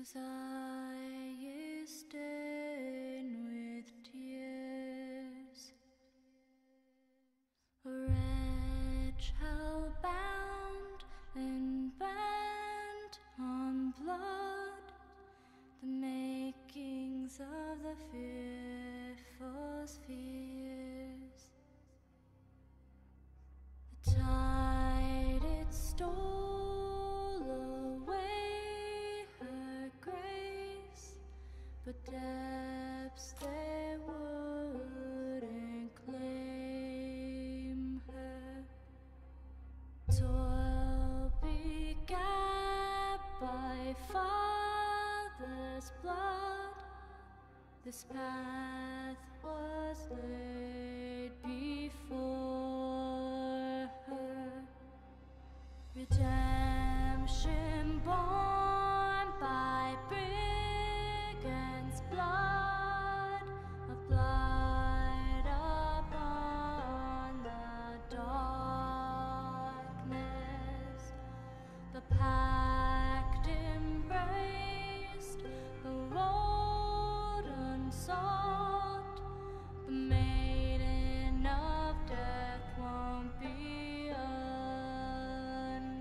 Whose eye is stained with tears, a wretch hell-bound and bent on blood, the makings of the fearful spheres. The tide it stole away her grace, but depths they wouldn't claim her. Toil begat by father's blood, this path was laid before her. Redemption born by brigand's blood, a blight upon the darkness. The pact embraced, the road unsought, the maiden of death won't be unwrought.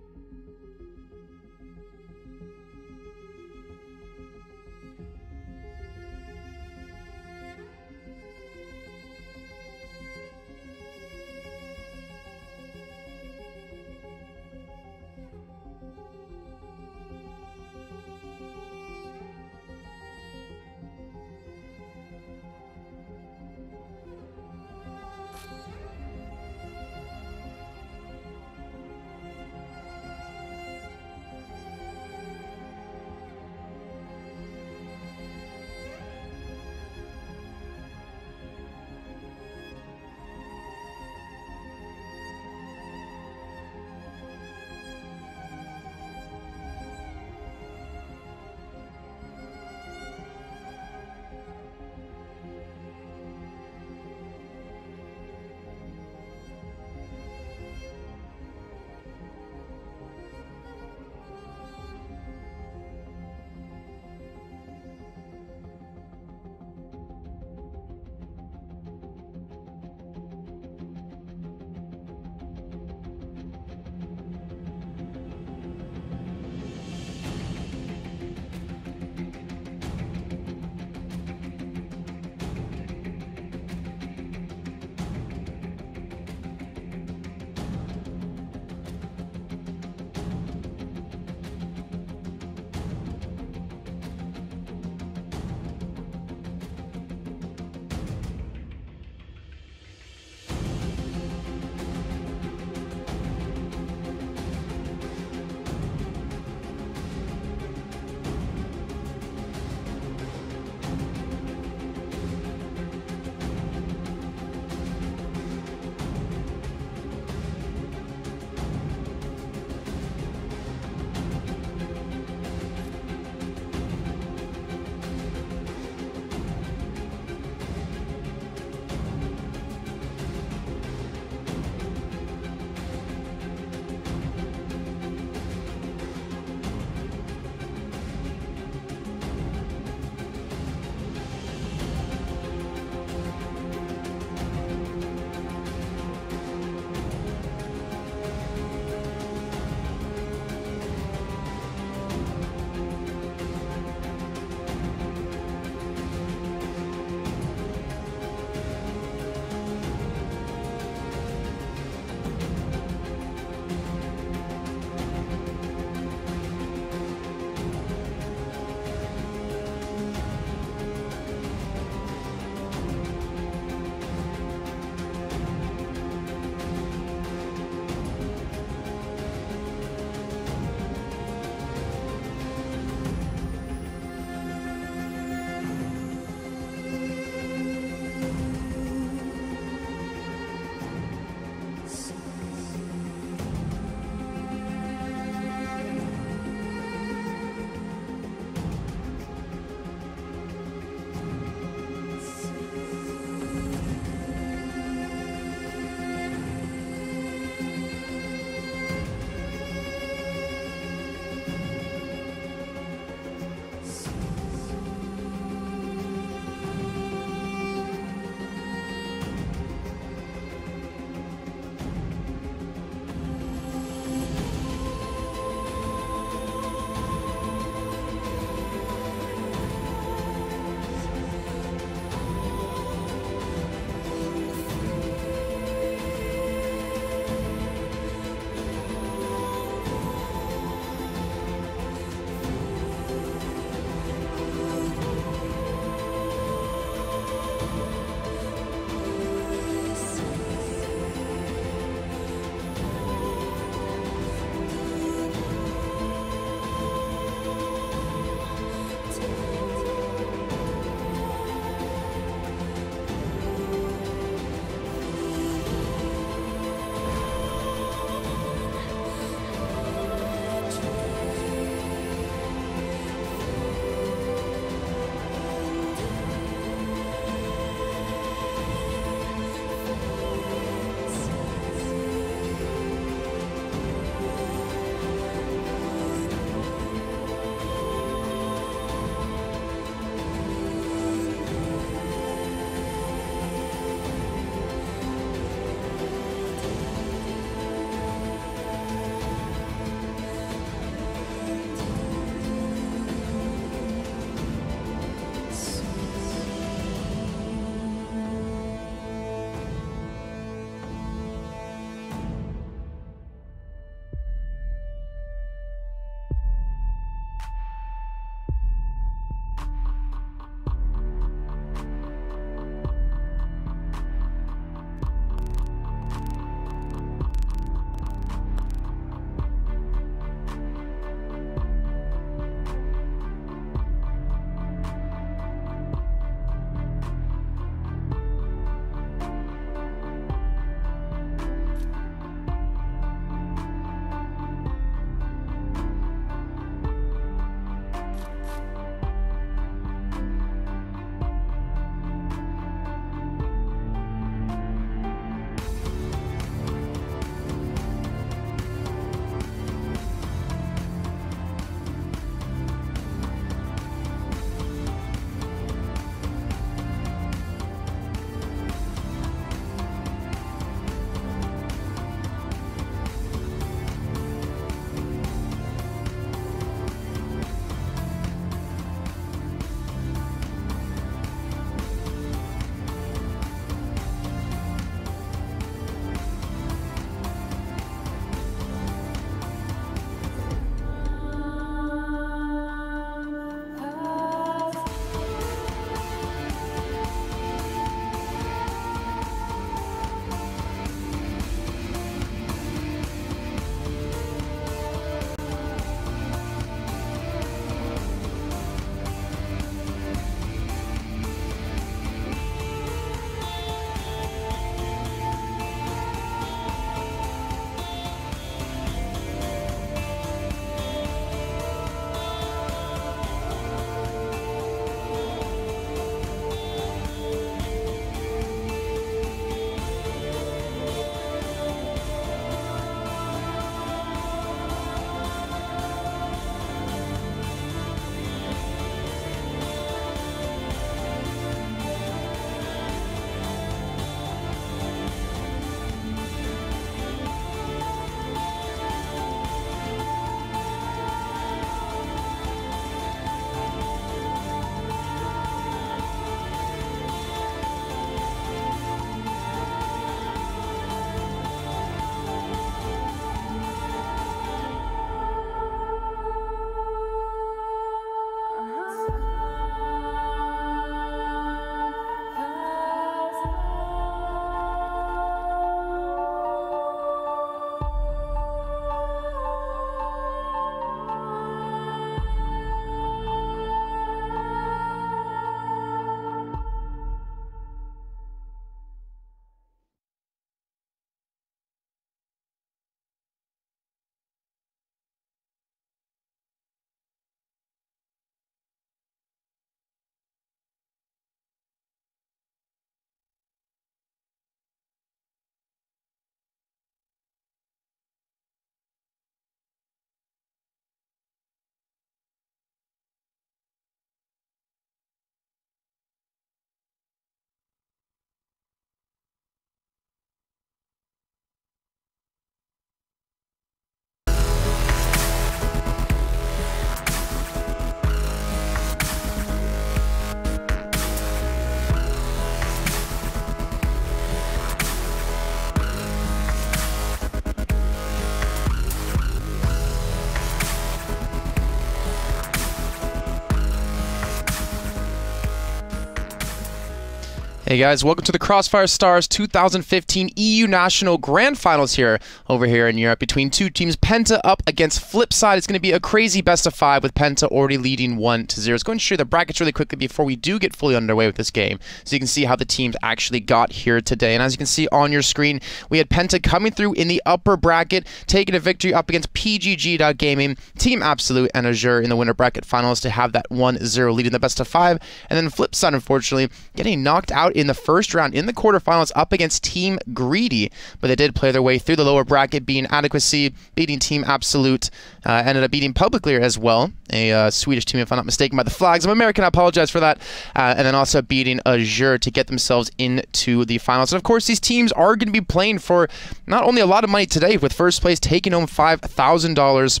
Hey guys, welcome to the Crossfire Stars 2015 EU National Grand Finals here over here in Europe between two teams. Penta up against FlipSid. It's going to be a crazy best of 5 with Penta already leading 1-0. Let's go and show you the brackets really quickly before we do get fully underway with this game, so you can see how the teams actually got here today. And as you can see on your screen, we had Penta coming through in the upper bracket, taking a victory up against PGG.gaming, Team Absolute, and Azure in the winner bracket finals to have that 1-0 lead in the best of 5. And then FlipSid, unfortunately, getting knocked out in the first round in the quarterfinals up against Team Greedy, but they did play their way through the lower bracket, being Adequacy, beating Team Absolute, ended up beating Publicly as well, a Swedish team if I'm not mistaken by the flags. I'm American, I apologize for that, and then also beating Azure to get themselves into the finals. And of course, these teams are going to be playing for not only a lot of money today, with first place taking home $5,000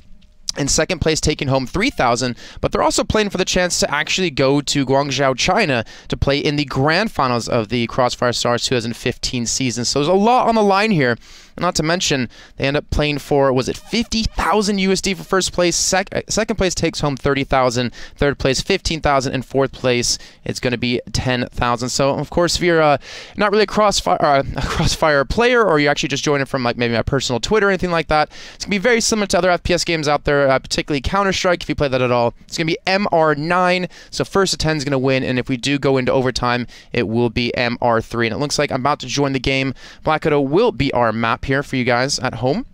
and second place taking home $3,000, but they're also playing for the chance to actually go to Guangzhou, China to play in the grand finals of the Crossfire Stars 2015 season. So there's a lot on the line here. Not to mention, they end up playing for, was it 50,000 USD for first place? Second place takes home 30,000. Third place 15,000, and fourth place it's going to be 10,000. So of course, if you're not really a Crossfire player, or you're actually just joining from like maybe my personal Twitter or anything like that, it's going to be very similar to other FPS games out there, particularly Counter-Strike. If you play that at all, it's going to be MR9. So first to 10 is going to win, and if we do go into overtime, it will be MR3. And it looks like I'm about to join the game. Black Widow will be our map here for you guys at home.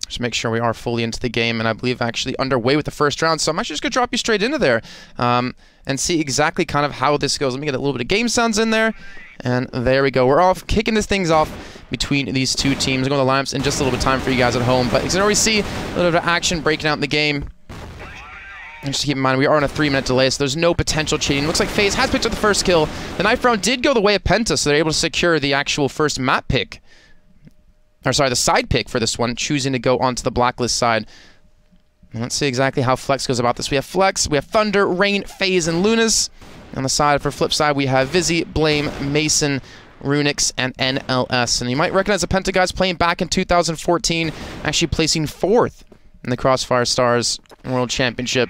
Just make sure we are fully into the game, and I believe actually underway with the first round. So I'm actually just going to drop you straight into there and see exactly kind of how this goes. Let me get a little bit of game sounds in there, and there we go. We're off, kicking this things off between these two teams. I'm going to lineups in just a little bit of time for you guys at home, but you can already see a little bit of action breaking out in the game. And just keep in mind, we are on a 3-minute delay, so there's no potential cheating. Looks like FaZe has picked up the first kill. The knife round did go the way of Penta, so they're able to secure the actual first map pick. Or sorry, the side pick for this one, choosing to go onto the blacklist side. And let's see exactly how Flex goes about this. We have Flex, we have Thunder, Rain, FaZe, and Lunas. On the side for FlipSid, we have Vizzy, Blame, Mason, Runix, and NLS. And you might recognize the Penta guys playing back in 2014, actually placing 4th in the Crossfire Stars World Championship.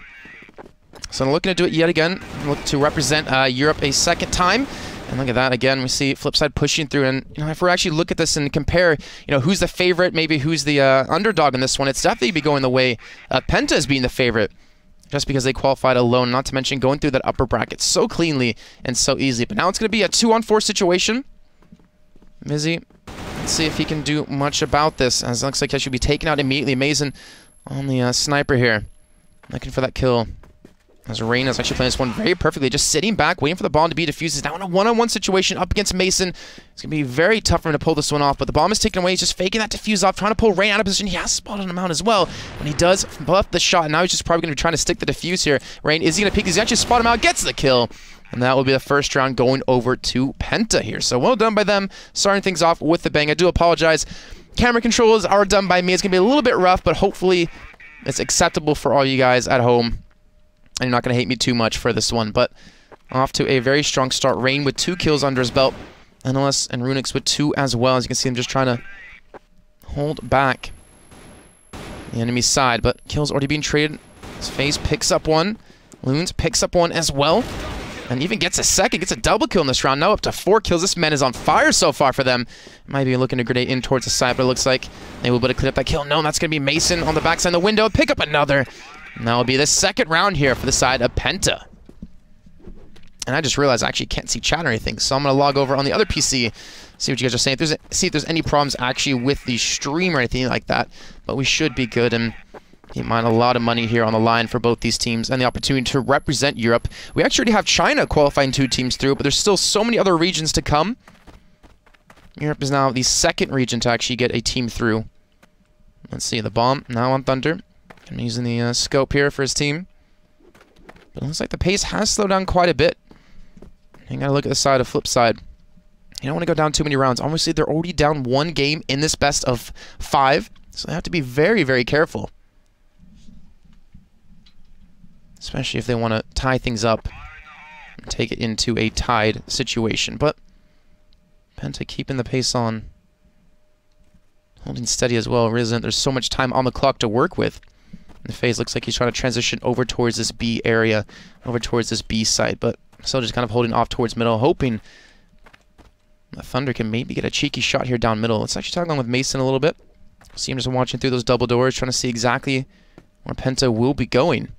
So I'm looking to do it yet again, look to represent Europe a second time. And look at that again. We see FlipSid pushing through, and if we actually look at this and compare, who's the favorite, maybe who's the underdog in this one, it's definitely be going the way Penta is being the favorite, just because they qualified alone. Not to mention going through that upper bracket so cleanly and so easily. But now it's going to be a 2-on-4 situation. Vizzy, let's see if he can do much about this, as it looks like he should be taken out immediately. Mason on the sniper here, looking for that kill. As Rain is actually playing this one very perfectly, just sitting back, waiting for the bomb to be defused. He's now in a one-on-one situation up against Mason. It's going to be very tough for him to pull this one off, but the bomb is taken away. He's just faking that defuse off, trying to pull Rain out of position. He has spotted him out as well, and he does bluff the shot, and now he's just probably going to be trying to stick the defuse here. Rain, is he going to peek? Does he actually spot him out? Gets the kill, and that will be the first round going over to Penta here. So well done by them, starting things off with the bang. I do apologize. Camera controls are done by me. It's going to be a little bit rough, but hopefully it's acceptable for all you guys at home. And you're not going to hate me too much for this one, but off to a very strong start. Rain with 2 kills under his belt. NLS and Runix with 2 as well. As you can see him just trying to hold back the enemy's side, but kills already being traded. His FaZe picks up one. Loons picks up one as well. And even gets a second, gets a double kill in this round. Now up to 4 kills. This man is on fire so far for them. Might be looking to grenade in towards the side, but it looks like they will be able to clean up that kill. No, that's going to be Mason on the backside of the window. Pick up another. And that will be the second round here for the side of Penta. And I just realized I actually can't see chat or anything, so I'm going to log over on the other PC, see what you guys are saying. See if there's any problems actually with the stream or anything like that. But we should be good, and keep in mind a lot of money here on the line for both these teams and the opportunity to represent Europe. We actually already have China qualifying 2 teams through, but there's still so many other regions to come. Europe is now the second region to actually get a team through. Let's see, the bomb now on Thunder. I'm using the scope here for his team. But it looks like the pace has slowed down quite a bit. You gotta look at the side of FlipSid. You don't want to go down too many rounds. Obviously, they're already down 1 game in this best of 5. So they have to be very, very careful. Especially if they want to tie things up and take it into a tied situation. But Penta keeping the pace on. Holding steady as well. There's so much time on the clock to work with. The FaZe looks like he's trying to transition over towards this B area, over towards this B site, but still just kind of holding off towards middle, hoping The Thunder can maybe get a cheeky shot here down middle. Let's actually talk along with Mason a little bit. See him just watching through those double doors, trying to see exactly where Penta will be going.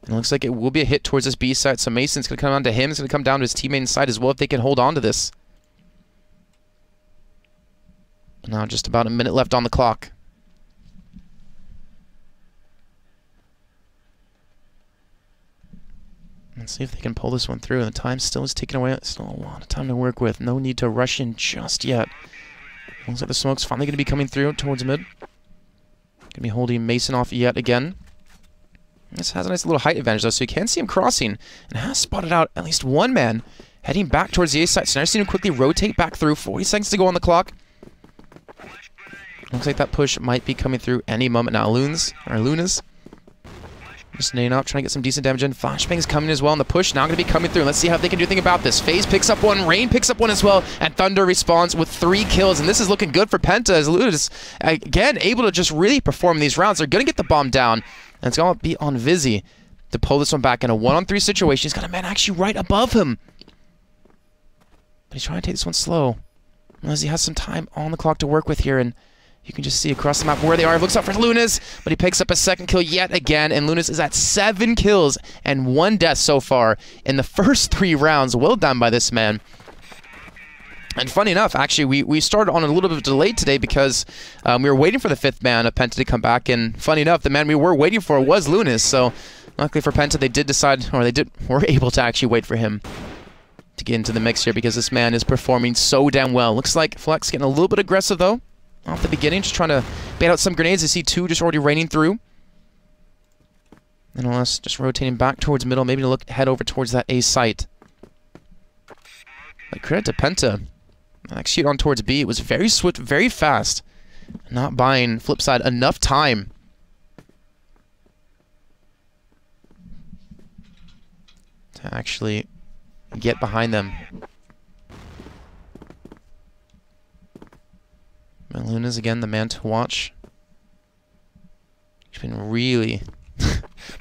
And it looks like it will be a hit towards this B side, so Mason's going to come down to him. It's going to come down to his teammate inside as well if they can hold on to this. Now just about a minute left on the clock. Let's see if they can pull this one through. The time still is ticking away. Still a lot of time to work with. No need to rush in just yet. Looks like the smoke's finally going to be coming through towards mid. Going to be holding Mason off yet again. This has a nice little height advantage though, so you can see him crossing. And has spotted out at least one man heading back towards the A side. So now you're seeing him quickly rotate back through. 40 seconds to go on the clock. Looks like that push might be coming through any moment now. Lunas. Just nailing up, trying to get some decent damage in. Flashbang's coming as well, and the push now going to be coming through. Let's see how they can do anything about this. FaZe picks up one, Rain picks up one as well, and Thunder responds with 3 kills. And this is looking good for Penta as Lunas, again, able to just really perform these rounds. They're going to get the bomb down, and it's going to be on Vizzy to pull this one back in a 1-on-3 situation. He's got a man actually right above him. But he's trying to take this one slow, as he has some time on the clock to work with here, and you can just see across the map where they are. Looks up for Lunas, but he picks up a second kill yet again, and Lunas is at 7 kills and 1 death so far in the first 3 rounds. Well done by this man. And funny enough, actually, we started on a little bit of a delay today because we were waiting for the 5th man of Penta to come back, and funny enough, the man we were waiting for was Lunas. So luckily for Penta, they did decide, or were able to actually wait for him to get into the mix here because this man is performing so damn well. Looks like Flex getting a little bit aggressive though. Off the beginning, just trying to bait out some grenades. I see 2 just already raining through. And unless just rotating back towards middle, maybe to head over towards that A site. But credit to Penta. Actually on towards B. It was very swift, very fast. Not buying FlipSid enough time to actually get behind them. Luna's again the man to watch. He's been really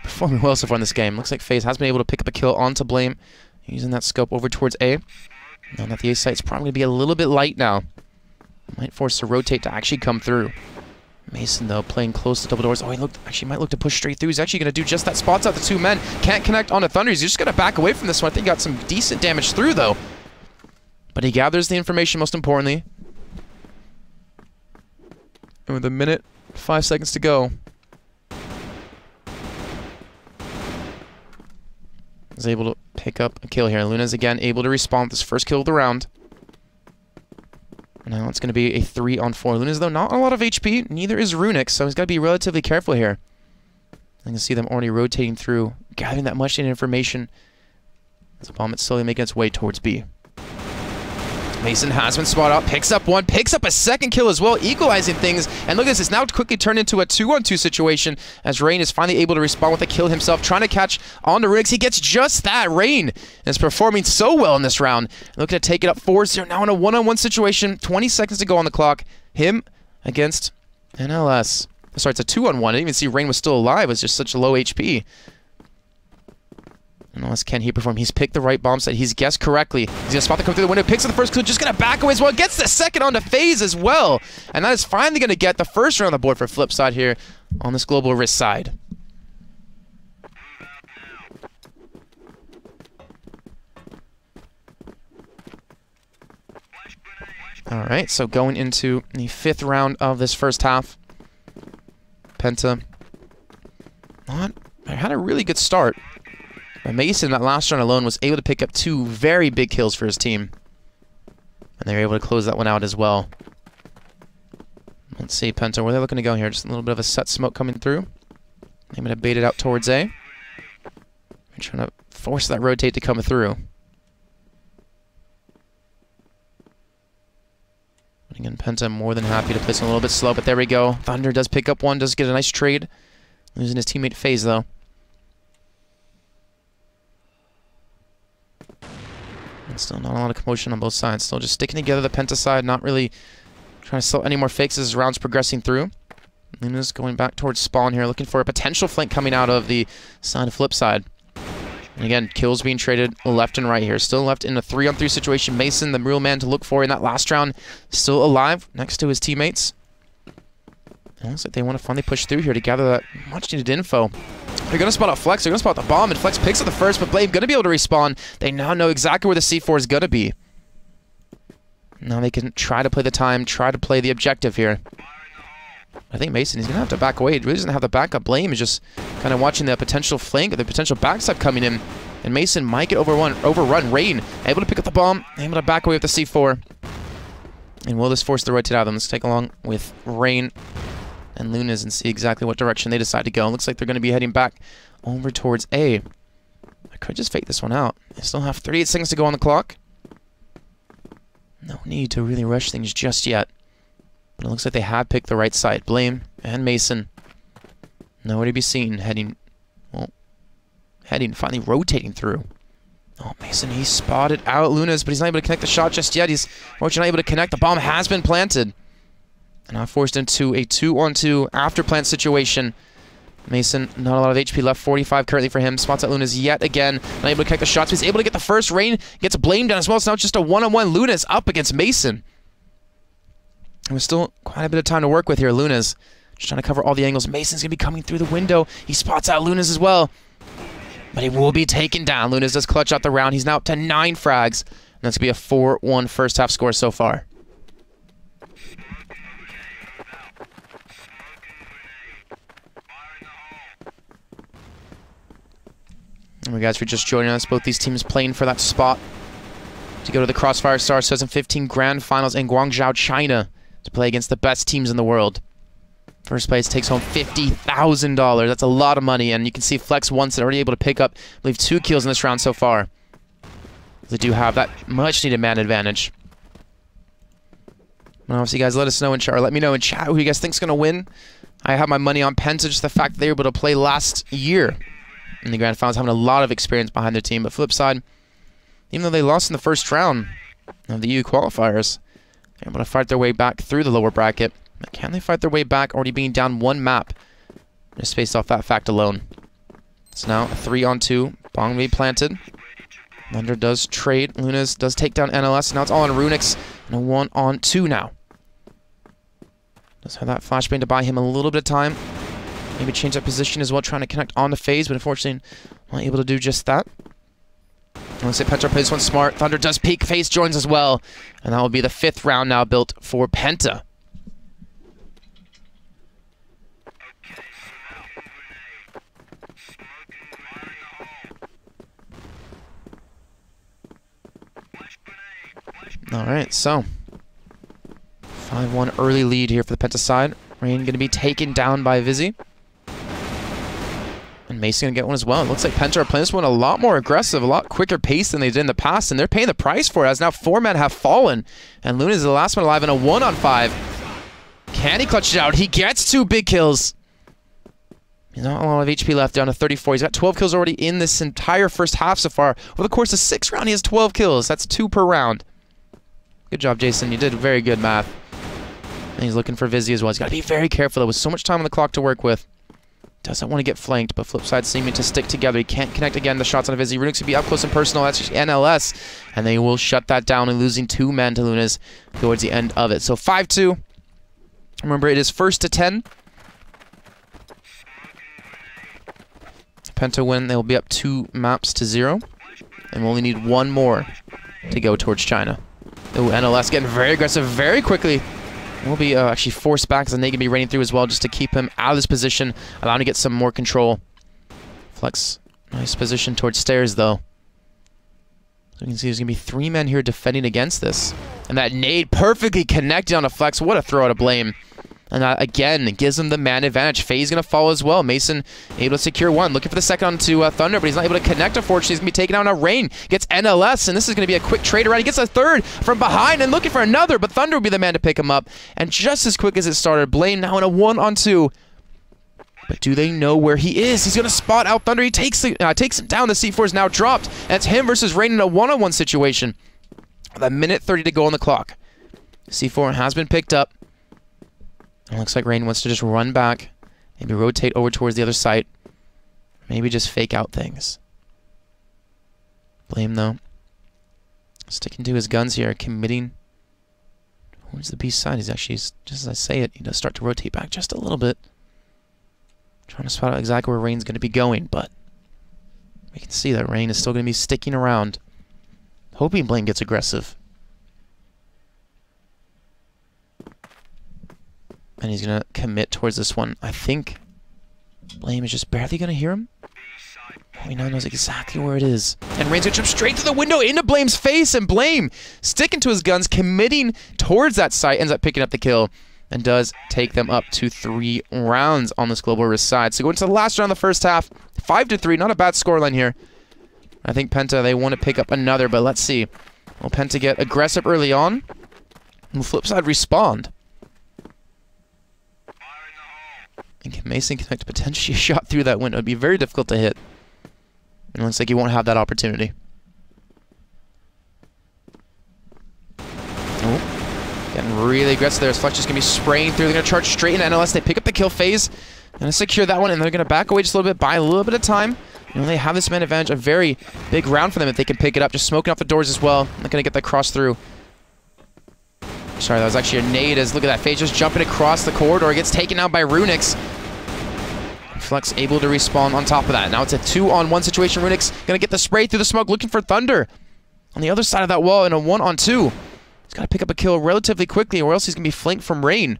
performing well so far in this game. Looks like FaZe has been able to pick up a kill onto Blame, using that scope over towards A. Now that the A site's probably going to be a little bit light now. Might force the rotate to actually come through. Mason, though, playing close to double doors. Oh, he might look to push straight through. He's actually going to do just that. Spots out the 2 men. Can't connect onto Thunder. He's just going to back away from this one. I think he got some decent damage through, though. But he gathers the information, most importantly. And with a minute, 5 seconds to go, is able to pick up a kill here. Luna's again able to respawn with his first kill of the round. And now it's going to be a 3-on-4. Luna's, though, not a lot of HP. Neither is Runic, so he's got to be relatively careful here. I can see them already rotating through, gathering that much information as the bomb is slowly making its way towards B. Mason has been spotted out, picks up one, picks up a second kill as well, equalizing things. And look at this, it's now quickly turned into a 2-on-2 situation as Rain is finally able to respond with a kill himself, trying to catch on to Riggs. He gets just that. Rain is performing so well in this round. Looking to take it up 4-0, now in a 1-on-1 situation. 20 seconds to go on the clock. Him against NLS. Sorry, it's a 2-on-1. I didn't even see Rain was still alive. It was just such low HP. Unless can he perform? He's picked the right bomb site. He's guessed correctly. He's going to spot the come through the window. Picks up the first clue. Just going to back away as well. Gets the second onto FaZe as well. And that is finally going to get the first round on the board for FlipSid here on this Global Risk side. Alright, so going into the 5th round of this first half. Penta had a really good start. But Mason, that last round alone, was able to pick up 2 very big kills for his team. And they were able to close that one out as well. Let's see, Penta, where they're looking to go here. Just a little bit of a set smoke coming through. I'm going to bait it out towards A. They're trying to force that rotate to come through. But again, Penta more than happy to place a little bit slow, but there we go. Thunder does pick up one, does get a nice trade. Losing his teammate FaZe, though. And still not a lot of commotion on both sides. Still just sticking together, the Penta side, not really trying to sell any more fakes as rounds progressing through. Luna's going back towards spawn here, looking for a potential flank coming out of the side of FlipSid. And again, kills being traded left and right here. Still left in a 3-on-3 situation. Mason, the real man to look for in that last round, still alive next to his teammates. It looks like they want to finally push through here to gather that much-needed info. They're going to spot out Flex. They're going to spot the bomb, and Flex picks up the first, but Blade going to be able to respawn. They now know exactly where the C4 is going to be. Now they can try to play the time, try to play the objective here. I think Mason, he's going to have to back away. He really doesn't have the backup. Blame is just kind of watching the potential flank, or the potential backside coming in. And Mason might get overrun. Rain able to pick up the bomb, able to back away with the C4. And will this force the rotate out of them? Let's take along with Rain and Lunas and see exactly what direction they decide to go. Looks like they're going to be heading back over towards A. I could just fake this one out. They still have 38 seconds to go on the clock. No need to really rush things just yet. But it looks like they have picked the right side. Blame and Mason. Nowhere to be seen. Finally rotating through. Oh, Mason, he spotted out Lunas, but he's not able to connect the shot just yet. He's fortunately not able to connect. The bomb has been planted. And now forced into a 2-on-2 after plant situation. Mason, not a lot of HP left. 45 currently for him. Spots out Lunas yet again. Not able to connect the shots. He's able to get the first. Rain gets blamed down as well. So now it's just a 1-on-1. Lunas up against Mason. There's still quite a bit of time to work with here. Lunas just trying to cover all the angles. Mason's going to be coming through the window. He spots out Lunas as well. But he will be taken down. Lunas does clutch out the round. He's now up to 9 frags. And that's going to be a 4-1 first half score so far. And guys, for just joining us, both these teams playing for that spot to go to the Crossfire Stars 2015 Grand Finals in Guangzhou, China, to play against the best teams in the world. First place takes home $50,000. That's a lot of money, and you can see Flex once already able to pick up, I believe, 2 kills in this round so far. They do have that much-needed man advantage. And obviously, guys, let us know in chat, or let me know in chat who you guys think's going to win. I have my money on Penta, just the fact that they were able to play last year in the Grand Finals, having a lot of experience behind their team. But flip side, even though they lost in the first round of the EU qualifiers, they're able to fight their way back through the lower bracket. But can they fight their way back, already being down 1 map? Just based off that fact alone. It's now a 3-on-2. Bomb will be planted. Thunder does trade. Lunas does take down NLS. Now it's all on Runix. And a 1-on-2 now. Does have that flashbang to buy him a little bit of time. Maybe change that position as well, trying to connect on the phase, but unfortunately not able to do just that. Looks like Penta plays one smart. Thunder does peek. Phase joins as well. And that will be the 5th round now built for Penta. Alright, so 5-1 early lead here for the Penta side. Rain going to be taken down by Vizzy. And Mason going to get one as well. It looks like Penta are playing this one a lot more aggressive, a lot quicker pace than they did in the past, and they're paying the price for it, as now 4 men have fallen. And Luna is the last one alive in a 1-on-5. Can he clutch it out? He gets 2 big kills. He's not a lot of HP left, down to 34. He's got 12 kills already in this entire first half so far. Over the course of 6 rounds, he has 12 kills. That's 2 per round. Good job, Jason. You did very good math. And he's looking for Vizzy as well. He's got to be very careful, though, with so much time on the clock to work with. Doesn't want to get flanked, but flipside seeming to stick together. He can't connect again. The shots on a Vizzy. Runix will be up close and personal. That's just NLS. And they will shut that down, and losing 2 men to Lunas towards the end of it. So 5-2. Remember, it is 1st to 10. Penta win. They will be up 2 maps to 0. And we'll only need 1 more to go towards China. Oh, NLS getting very aggressive very quickly. Will be actually forced back, as Nate can be raining through as well, just to keep him out of this position, allowing him to get some more control. Flex, nice position towards stairs, though. So you can see there's going to be 3 men here defending against this. And that nade perfectly connected on a Flex. What a throw out of Blame. And that, again, gives him the man advantage. Faye's going to follow as well. Mason able to secure 1. Looking for the second onto Thunder, but he's not able to connect, unfortunately. He's going to be taken out on Rain. Gets NLS, and this is going to be a quick trade around. He gets a 3rd from behind and looking for another, but Thunder will be the man to pick him up. And just as quick as it started, Blaine now in a 1-on-2. But do they know where he is? He's going to spot out Thunder. He takes him down. The C4 is now dropped. And it's him versus Rain in a 1-on-1 situation. With a minute 30 to go on the clock. C4 has been picked up. It looks like Rain wants to just run back, maybe rotate over towards the other site, maybe just fake out things. Blame, though, sticking to his guns here, committing towards the B side. He's actually, just as I say it, he does start to rotate back just a little bit. Trying to spot out exactly where Rain's going to be going, but we can see that Rain is still going to be sticking around. Hoping Blame gets aggressive. And he's going to commit towards this one. I think Blame is just barely going to hear him. He now knows exactly where it is. And Rain's going to jump straight through the window into Blame's face, and Blame, sticking to his guns, committing towards that site, ends up picking up the kill, and does take them up to 3 rounds on this Global Risk side. So going to the last round of the first half, 5-3, not a bad scoreline here. I think Penta, they want to pick up another, but let's see. Will Penta get aggressive early on? Will FlipSid respond? And can Mason connect potentially a shot through that window? It'd be very difficult to hit. And it looks like he won't have that opportunity. Oh, getting really aggressive there. His Fletch is going to be spraying through. They're going to charge straight into NLS. They pick up the kill phase. Going to secure that one, and they're going to back away just a little bit, buy a little bit of time. You know, they have this man advantage. A very big round for them if they can pick it up. Just smoking off the doors as well. Not going to get that cross through. Sorry, that was actually a nade. As look at that phase just jumping across the corridor. Gets taken out by Runix. Flex able to respawn on top of that. Now it's a 2-on-1 situation. Runix going to get the spray through the smoke, looking for Thunder on the other side of that wall in a 1-on-2. He's got to pick up a kill relatively quickly, or else he's going to be flanked from Rain.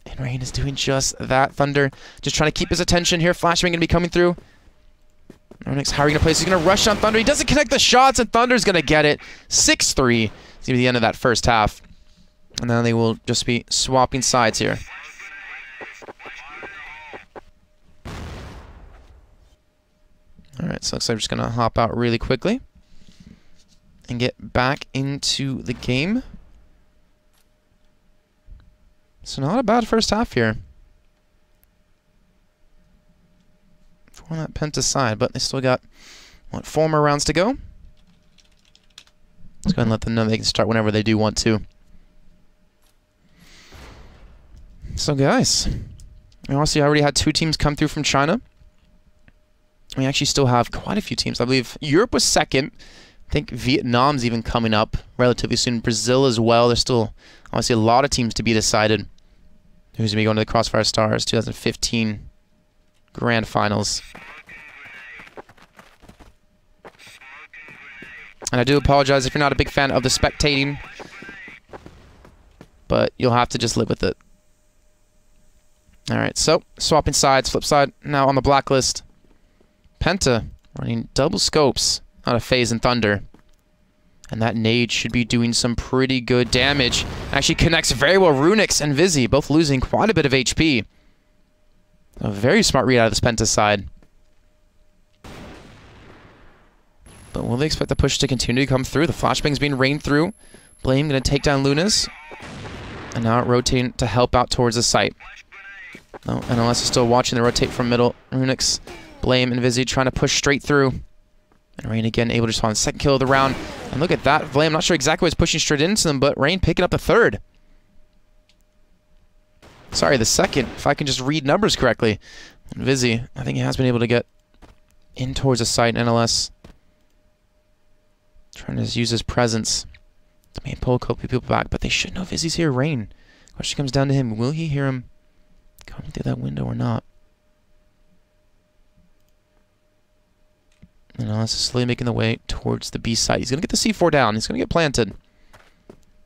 And Rain is doing just that. Thunder just trying to keep his attention here. Flashbang going to be coming through. Runix, how are you going to play? So he's going to rush on Thunder. He doesn't connect the shots, and Thunder's going to get it. 6-3. It's going to be the end of that first half. And then they will just be swapping sides here. Alright, so looks like we're just going to hop out really quickly and get back into the game. So not a bad first half here for that Penta side, but they still got, what, 4 more rounds to go? Let's go ahead and let them know they can start whenever they do want to. So guys, we also already had 2 teams come through from China. We actually still have quite a few teams. I believe Europe was second. I think Vietnam's even coming up relatively soon. Brazil as well. There's still obviously a lot of teams to be decided. Who's going to be going to the Crossfire Stars 2015 Grand Finals. And I do apologize if you're not a big fan of the spectating, but you'll have to just live with it. Alright, so swapping sides. FlipSid now on the blacklist. Penta running double scopes out of FaZe and Thunder. And that nade should be doing some pretty good damage. Actually connects very well. Runix and Vizzy both losing quite a bit of HP. A very smart read out of this Penta side. But will they expect the push to continue to come through? The flashbang's being rained through. Blame going to take down Lunas. And now rotating to help out towards the site. Oh, NLS is still watching the rotate from middle. Runix, Blame, and Vizzy trying to push straight through. And Rain again able to spawn the second kill of the round. And look at that. Blame, I'm not sure exactly what's pushing straight into them, but Rain picking up the third. Sorry, the second, if I can just read numbers correctly. And Vizzy, I think he has been able to get in towards the site. NLS trying to use his presence to maybe pull a couple people back, but they should know Vizzy's here. Rain. Question comes down to him. Will he hear him coming through that window or not? And NLS is slowly making the way towards the B site. He's going to get the C4 down. He's going to get planted.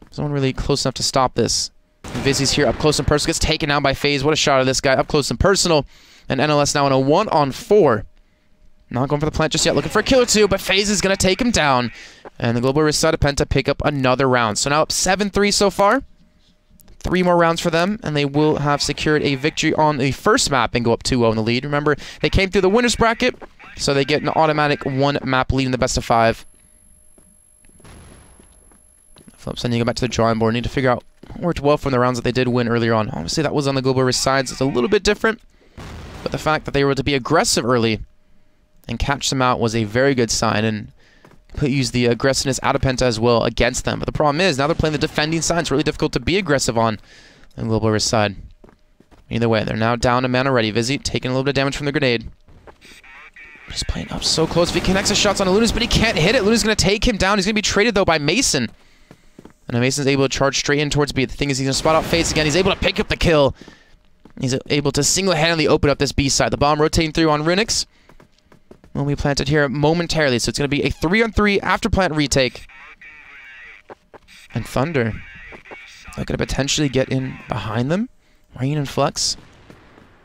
There's no one really close enough to stop this. And Vizzy's here up close and personal. Gets taken down by FaZe. What a shot of this guy up close and personal. And NLS now in a 1-on-4. Not going for the plant just yet. Looking for a kill or two, but FaZe is going to take him down. And the Global Risk side of Penta pick up another round. So now up 7-3 so far. 3 more rounds for them, and they will have secured a victory on the first map and go up 2-0 in the lead. Remember, they came through the winner's bracket, so they get an automatic 1-map lead in the best of 5. FlipSid need to go back to the drawing board. Need to figure out what worked well from the rounds that they did win earlier on. Obviously, that was on the Global Risk sides. It's a little bit different, but the fact that they were able to be aggressive early and catch them out was a very good sign, and use the aggressiveness out of Penta as well against them. But the problem is, now they're playing the defending side. It's really difficult to be aggressive on the Global Risk side. Either way, they're now down to man already. Vizzy taking a little bit of damage from the grenade. He's playing up so close. If he connects the shots on Lunas, but he can't hit it. Lunas going to take him down. He's going to be traded, though, by Mason. And Mason's able to charge straight in towards B. The thing is, he's going to spot out FaZe again. He's able to pick up the kill. He's able to single-handedly open up this B side. The bomb rotating through on Runix will be planted here momentarily. So it's going to be a 3-on-3 after plant retake. And Thunder are going to potentially get in behind them. Rain and Flex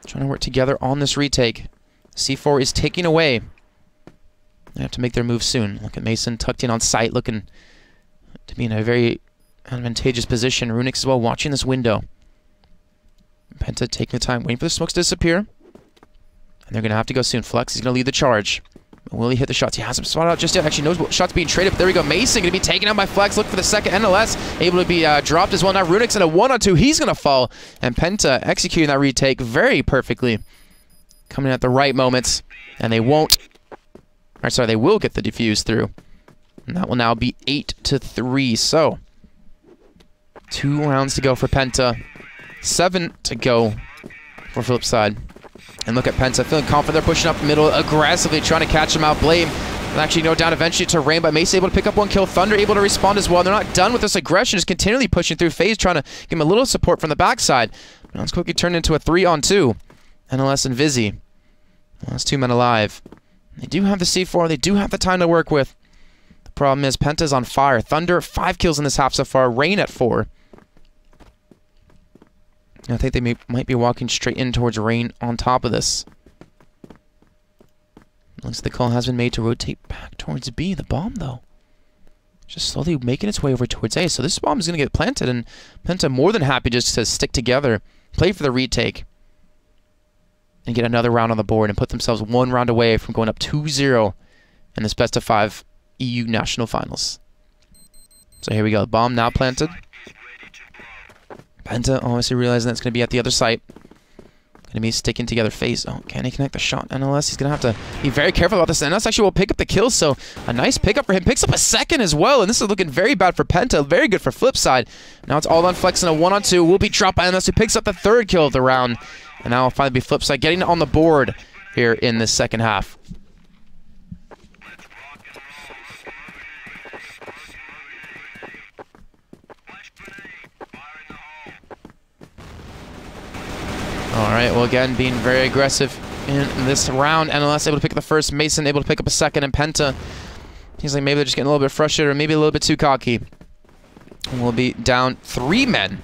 trying to work together on this retake. C4 is taking away. They have to make their move soon. Look at Mason tucked in on site, looking to be in a very advantageous position. Runix as well watching this window. Penta taking the time, waiting for the smokes to disappear. And they're going to have to go soon. Flex is going to lead the charge. Will he hit the shots? He hasn't spotted out just yet. Actually knows what shots being traded, but there we go. Mason going to be taken out by Flex. Look for the second NLS. Able to be dropped as well. Now Runix in a 1-on-2. He's going to fall. And Penta executing that retake very perfectly. Coming at the right moments. And they won't. Or sorry, they will get the defuse through. And that will now be 8-3. So 2 rounds to go for Penta. 7 to go for FlipSid. And look at Penta, feeling confident. They're pushing up middle, aggressively trying to catch him out. Blame will actually go down eventually to Rain, but Mace able to pick up 1 kill. Thunder able to respond as well. They're not done with this aggression, just continually pushing through. FaZe trying to give him a little support from the backside. Now it's quickly turned into a 3-on-2. NLS and Vizzy. Last 2 men alive. They do have the C4, they do have the time to work with. The problem is Penta's on fire. Thunder, 5 kills in this half so far. Rain at 4. I think they might be walking straight in towards Rain on top of this. Looks like the call has been made to rotate back towards B. The bomb, though, just slowly making its way over towards A. So this bomb is going to get planted, and Penta more than happy just to stick together, play for the retake, and get another round on the board and put themselves 1 round away from going up 2-0 in this best-of-5 EU National Finals. So here we go. The bomb now planted. Penta obviously realizing that's going to be at the other site. Going to be sticking together. FaZe. Oh, can he connect the shot? NLS, he's going to have to be very careful about this. NLS actually will pick up the kill, so a nice pickup for him. Picks up a second as well, and this is looking very bad for Penta. Very good for FlipSid. Now it's all on Flex in a 1-on-2. Will be dropped by NLS, who picks up the 3rd kill of the round. And now it'll finally be FlipSid getting on the board here in this second half. Alright, well again, being very aggressive in this round. NLS able to pick up the first, Mason able to pick up a second, and Penta, he's like maybe they're just getting a little bit frustrated or maybe a little bit too cocky. And we'll be down 3 men.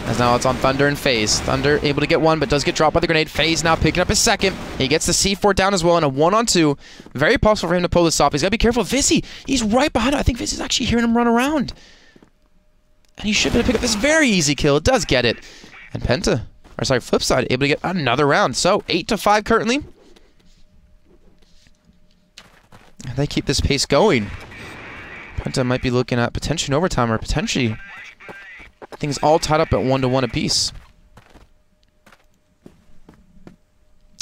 As now it's on Thunder and FaZe. Thunder able to get 1, but does get dropped by the grenade. FaZe now picking up his second. He gets the C4 down as well in a 1-on-2. Very possible for him to pull this off. He's got to be careful. Vizzy, he's right behind him. I think Vizzy's actually hearing him run around. And he should be able to pick up this very easy kill. It does get it. And Penta, or sorry, FlipSid, able to get another round. So 8-5 currently. If they keep this pace going, Penta might be looking at potentially overtime or potentially things all tied up at 1-1 apiece.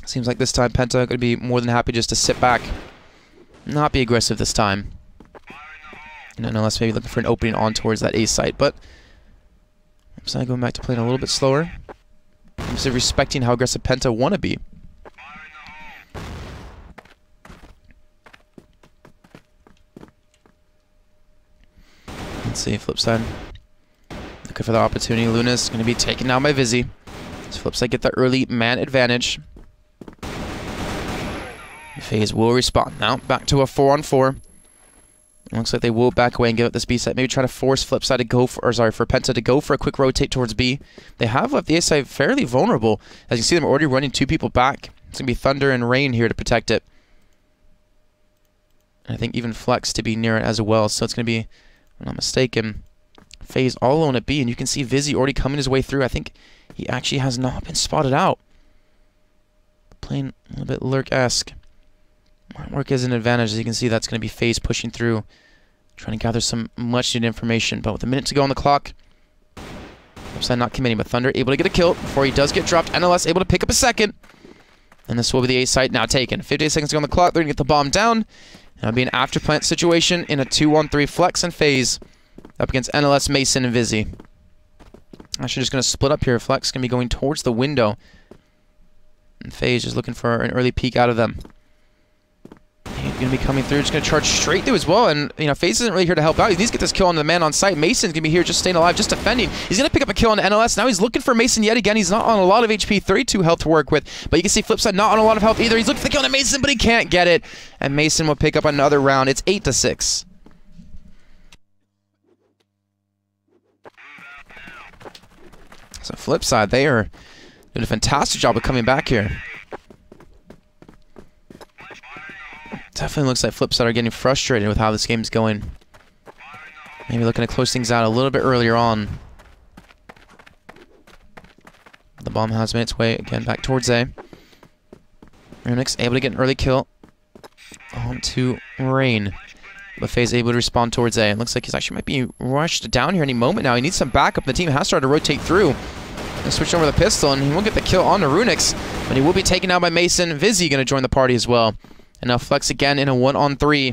Seems like this time Penta going to be more than happy just to sit back, not be aggressive this time. You know, unless maybe looking for an opening on towards that A site. But I'm going back to playing a little bit slower. I'm just respecting how aggressive Penta want to be. Let's see, FlipSid looking for the opportunity. Luna's going to be taken down by Vizzy. So FlipSid get the early man advantage. FaZe will respond. Now back to a 4-on-4. Looks like they will back away and give up this B site. Maybe try to force FlipSid to go for, or sorry, for Penta to go for a quick rotate towards B. They have left the A site fairly vulnerable. As you see, them already running 2 people back. It's going to be Thunder and Rain here to protect it. And I think even Flex to be near it as well. So it's going to be, if I'm not mistaken, FaZe all alone at B. And you can see Vizzy already coming his way through. I think he actually has not been spotted out. Playing a little bit lurk-esque. Might work as an advantage. As you can see, that's going to be FaZe pushing through, trying to gather some much-needed information. But with a minute to go on the clock, FlipSid not committing, but Thunder able to get a kill before he does get dropped. NLS able to pick up a second. And this will be the A site now taken. 58 seconds to go on the clock. They're going to get the bomb down. And it'll be an after-plant situation in a 2-on-3 Flex and FaZe up against NLS, Mason, and Vizzy. Actually just going to split up here. Flex going to be going towards the window. And FaZe is looking for an early peek out of them. going to be coming through. Just going to charge straight through as well. And, you know, FaZe isn't really here to help out. He needs to get this kill on the man on site. Mason's going to be here just staying alive, just defending. He's going to pick up a kill on the NLS. Now he's looking for Mason yet again. He's not on a lot of HP, 32 health to work with. But you can see FlipSid not on a lot of health either. He's looking for the kill on Mason, but he can't get it. And Mason will pick up another round. It's 8-6. So FlipSid, they are doing a fantastic job of coming back here. Definitely looks like FlipSid are getting frustrated with how this game's going. Maybe looking to close things out a little bit earlier on. The bomb has made its way again back towards A. Runix able to get an early kill onto Rain. But FaZe able to respond towards A. It looks like he's actually might be rushed down here any moment now. He needs some backup. The team has started to rotate through. And switch over the pistol, and he won't get the kill on the Runix, but he will be taken out by Mason. Vizzy going to join the party as well. And now Flex again in a 1-on-3.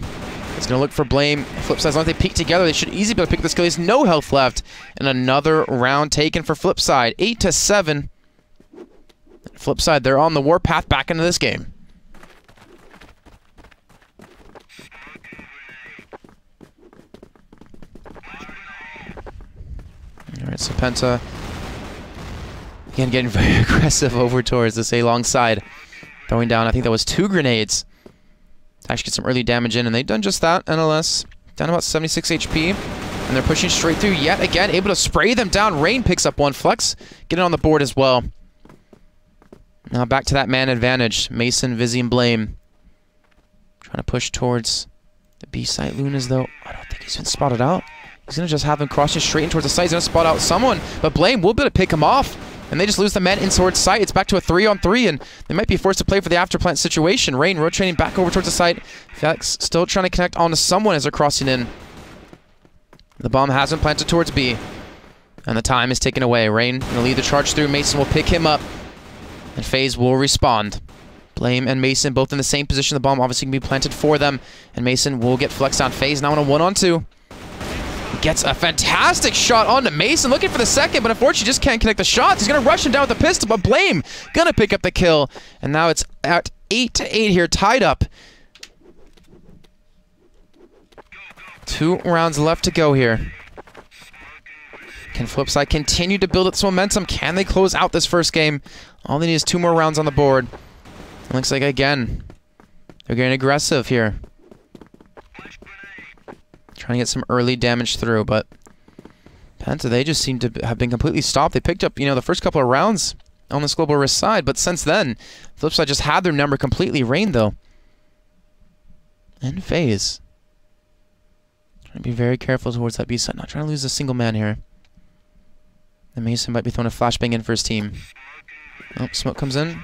It's going to look for Blame. FlipSid, as long as they peek together, they should easily be able to pick this kill. He has no health left. And another round taken for FlipSid. 8-7. FlipSid, they're on the warpath back into this game. Alright, so Penta again getting very aggressive over towards this A long side. Throwing down, I think that was 2 grenades. To actually get some early damage in, and they've done just that. NLS down about 76 HP. And they're pushing straight through yet again, able to spray them down. Rain picks up 1. Flex getting on the board as well. Now back to that man advantage. Mason, Vizzy, and Blame. Trying to push towards the B site. Lunas, though, I don't think he's been spotted out. He's going to just have him crossing straight in towards the site. He's going to spot out someone, but Blame will be able to pick him off. And they just lose the men in towards sight. It's back to a 3-on-3, and they might be forced to play for the afterplant situation. Rain rotating back over towards the site. Felix still trying to connect onto someone as they're crossing in. The bomb has been planted towards B. And the time is taken away. Rain going to lead the charge through. Mason will pick him up. And FaZe will respond. Blame and Mason both in the same position. The bomb obviously can be planted for them. And Mason will get flexed on. FaZe now on a 1-on-2. Gets a fantastic shot onto Mason, looking for the second, but unfortunately just can't connect the shots. He's going to rush him down with the pistol, but Blame going to pick up the kill. And now it's at 8-8 here, tied up. 2 rounds left to go here. Can FlipSid continue to build its momentum? Can they close out this first game? All they need is 2 more rounds on the board. It looks like, again, they're getting aggressive here. Trying to get some early damage through, but Penta, they just seem to have been completely stopped. They picked up, you know, the first couple of rounds on this Global Risk side, but since then, FlipSid just had their number completely. Rain, though, and FaZe. Trying to be very careful towards that B side. Not trying to lose a single man here. And Mason might be throwing a flashbang in for his team. Oh, smoke comes in.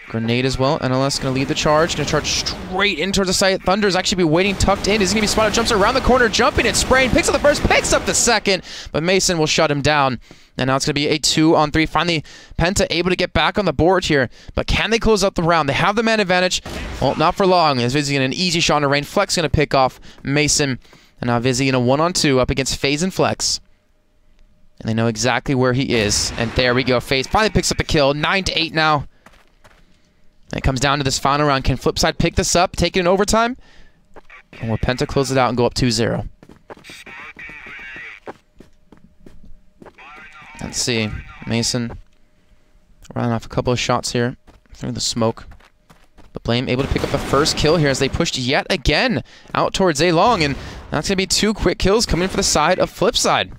Grenade as well. NLS going to lead the charge. Going to charge straight in towards the site. Thunder's actually be waiting tucked in. He's going to be spotted. Jumps around the corner, jumping and spraying. Picks up the first, picks up the second. But Mason will shut him down. And now it's going to be a 2-on-3. Finally, Penta able to get back on the board here. But can they close out the round? They have the man advantage. Well, not for long. As Vizzy getting an easy shot on Rain. Flex going to pick off Mason. And now Vizzy in a 1-on-2 up against FaZe and Flex. And they know exactly where he is. And there we go. FaZe finally picks up the kill. 9-8 now. And it comes down to this final round. Can FlipSid pick this up, take it in overtime? Or will Penta close it out and go up 2-0? Let's see. Mason running off a couple of shots here through the smoke. But Blame able to pick up the first kill here as they pushed yet again out towards A long. And that's going to be 2 quick kills coming for the side of FlipSid.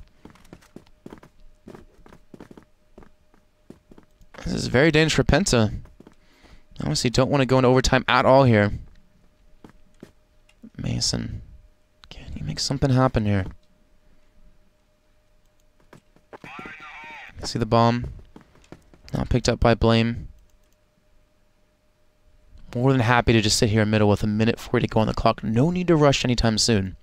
This is very dangerous for Penta. Honestly, don't want to go into overtime at all here. Mason, can you make something happen here? See the bomb. Now picked up by Blame. More than happy to just sit here in middle with a minute 40 to go on the clock. No need to rush anytime soon.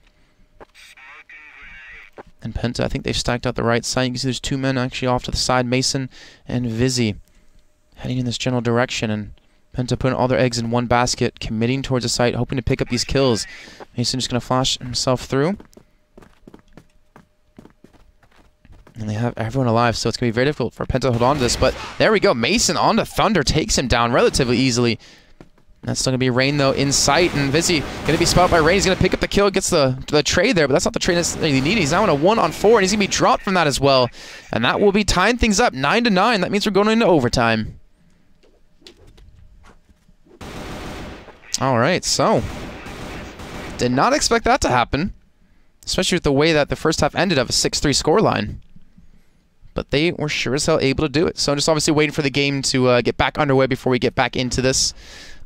And Penta, I think they've stacked out the right side. You can see there's 2 men actually off to the side. Mason and Vizzy heading in this general direction. And Penta putting all their eggs in one basket, committing towards the site, hoping to pick up these kills. Mason just going to flash himself through. And they have everyone alive, so it's going to be very difficult for Penta to hold on to this. But there we go. Mason on to Thunder, takes him down relatively easily. That's still going to be Rain, though, in sight. And Vizzy going to be spotted by Rain. He's going to pick up the kill, gets the trade there, but that's not the trade necessarily needed. He's now in a 1-on-4, and he's going to be dropped from that as well. And that will be tying things up 9-9. That means we're going into overtime. All right, so did not expect that to happen, especially with the way that the first half ended up a 6-3 scoreline. But they were sure as hell able to do it. So I'm just obviously waiting for the game to get back underway before we get back into this.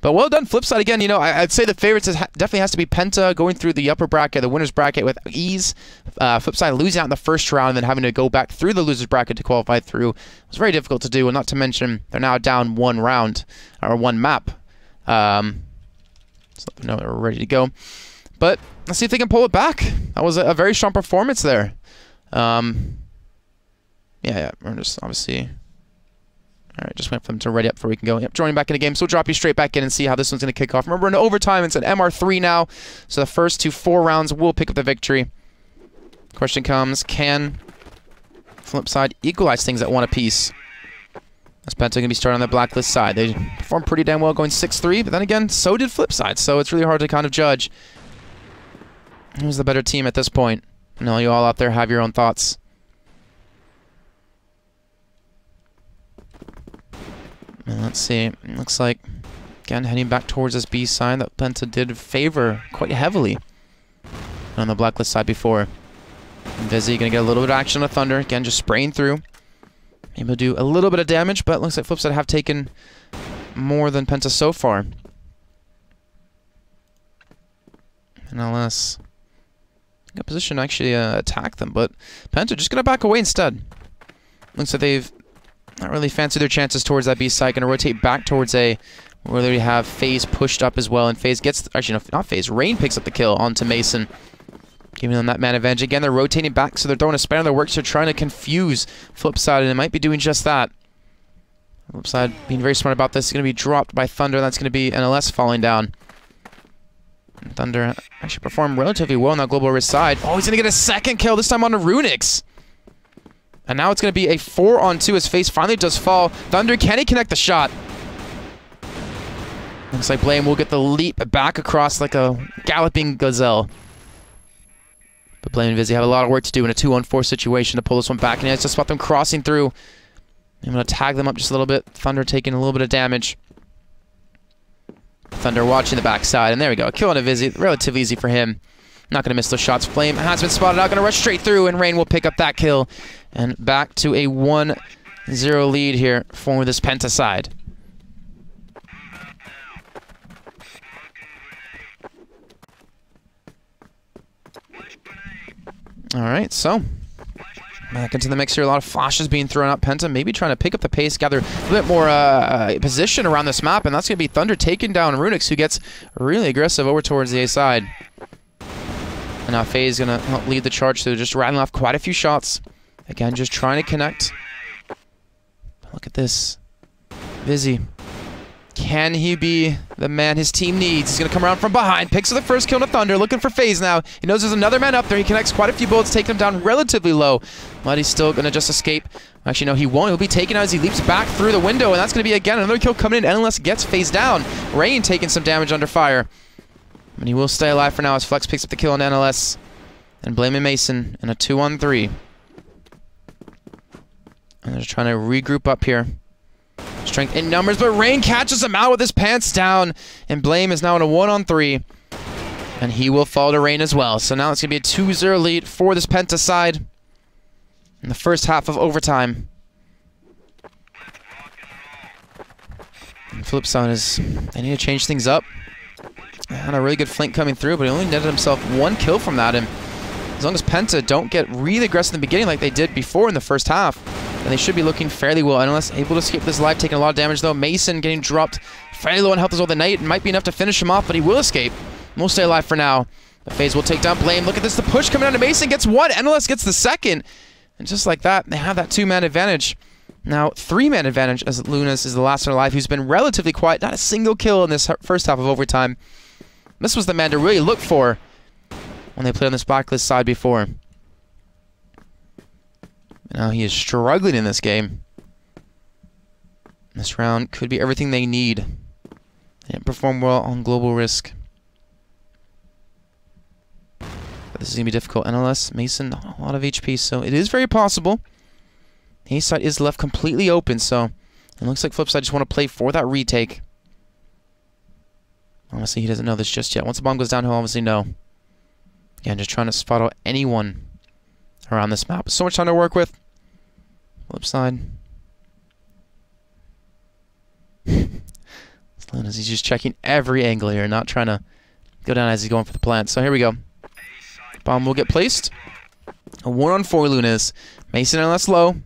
But well done, FlipSid. Again, you know, I'd say the favorites definitely has to be Penta going through the upper bracket, the winner's bracket with ease. FlipSid losing out in the first round and then having to go back through the loser's bracket to qualify through. It was very difficult to do, and not to mention they're now down one round, or one map. So no, they're ready to go. But let's see if they can pull it back. That was a very strong performance there. Yeah, we're just obviously... Alright, just wait for them to ready up before we can go. Yep, joining back in the game. So we'll drop you straight back in and see how this one's going to kick off. Remember, in overtime, it's an MR3 now. So the first 4 rounds will pick up the victory. Question comes, can FlipSid equalize things at 1 apiece? As Penta going to be starting on the blacklist side. They performed pretty damn well going 6-3, but then again, so did FlipSid. So it's really hard to kind of judge who's the better team at this point. I know you all out there have your own thoughts. And let's see. It looks like, again, heading back towards this B side that Penta did favor quite heavily on the blacklist side before. And Vizzy going to get a little bit of action on the Thunder. Again, just spraying through. Able to do a little bit of damage, but it looks like FlipSid have taken more than Penta so far. And LS got position to actually attack them, but Penta just going to back away instead. Looks like they've not really fancy their chances towards that B side. Going to rotate back towards A, where they have FaZe pushed up as well. And FaZe gets... Actually, no, not FaZe. Rain picks up the kill onto Mason, giving them that man advantage. Again, they're rotating back, so they're throwing a spanner in their works. They're trying to confuse FlipSid, and it might be doing just that. FlipSid being very smart about this. Is going to be dropped by Thunder. That's going to be NLS falling down. And Thunder actually performed relatively well on that Global Risk side. Oh, he's going to get a second kill, this time on the Runix. And now it's going to be a 4-on-2 as FaZe finally does fall. Thunder, can he connect the shot? Looks like Blame will get the leap back across like a galloping gazelle. But Blame and Vizzy have a lot of work to do in a 2-on-4 situation to pull this one back. And he has to spot them crossing through. I'm going to tag them up just a little bit. Thunder taking a little bit of damage. Thunder watching the backside. And there we go. Kill on a Vizzy. Relatively easy for him. Not going to miss those shots. Flame has been spotted out. Going to rush straight through. And Rain will pick up that kill. And back to a 1-0 lead here for this Penta side. Alright, so back into the mix here. A lot of flashes being thrown out. Penta maybe trying to pick up the pace, gather a little bit more position around this map, and that's going to be Thunder taking down Runix, who gets really aggressive over towards the A side. And now FaZe is going to help lead the charge, so they're just rattling off quite a few shots. Again, just trying to connect. Look at this. Vizzy. Can he be the man his team needs? He's going to come around from behind, picks up the first kill to Thunder, looking for FaZe now. He knows there's another man up there. He connects quite a few bullets, taking him down relatively low. But he's still going to just escape. Actually, no, he won't. He'll be taken out as he leaps back through the window, and that's going to be, again, another kill coming in. NLS gets FaZe down. Rain taking some damage under fire. And he will stay alive for now as Flex picks up the kill on NLS. And blaming Mason in a 2-on-3. And they're trying to regroup up here. Strength in numbers, but Rain catches him out with his pants down. And Blame is now in a 1-on-3. And he will fall to Rain as well. So now it's going to be a 2-0 lead for this Penta side in the first half of overtime. And FlipSid is... They need to change things up. Had a really good flank coming through, but he only netted himself 1 kill from that. And as long as Penta don't get really aggressive in the beginning like they did before in the first half, then they should be looking fairly well. NLS able to escape this live, taking a lot of damage though. Mason getting dropped fairly low on health as well. The Knight might be enough to finish him off, but he will escape. We'll stay alive for now. The FaZe will take down Blame. Look at this, the push coming down to Mason. Gets 1, NLS gets the 2nd. And just like that, they have that 2-man advantage. Now, 3-man advantage as Lunas is the last one alive, who's been relatively quiet. Not a single kill in this first half of overtime. This was the man to really look for when they played on this blacklist side before. Now he is struggling in this game. This round could be everything they need. Didn't perform well on global risk. But this is going to be difficult. NLS, Mason, not a lot of HP, so it is very possible. The A side is left completely open, so it looks like FlipSid just want to play for that retake. Honestly, he doesn't know this just yet. Once the bomb goes down, he'll obviously know. Again, just trying to spot out anyone around this map. So much time to work with. FlipSid. He's just checking every angle here, not trying to go down as he's going for the plant. So here we go. Bomb will get placed. A 1-on-4 Lunas. Mason and less low.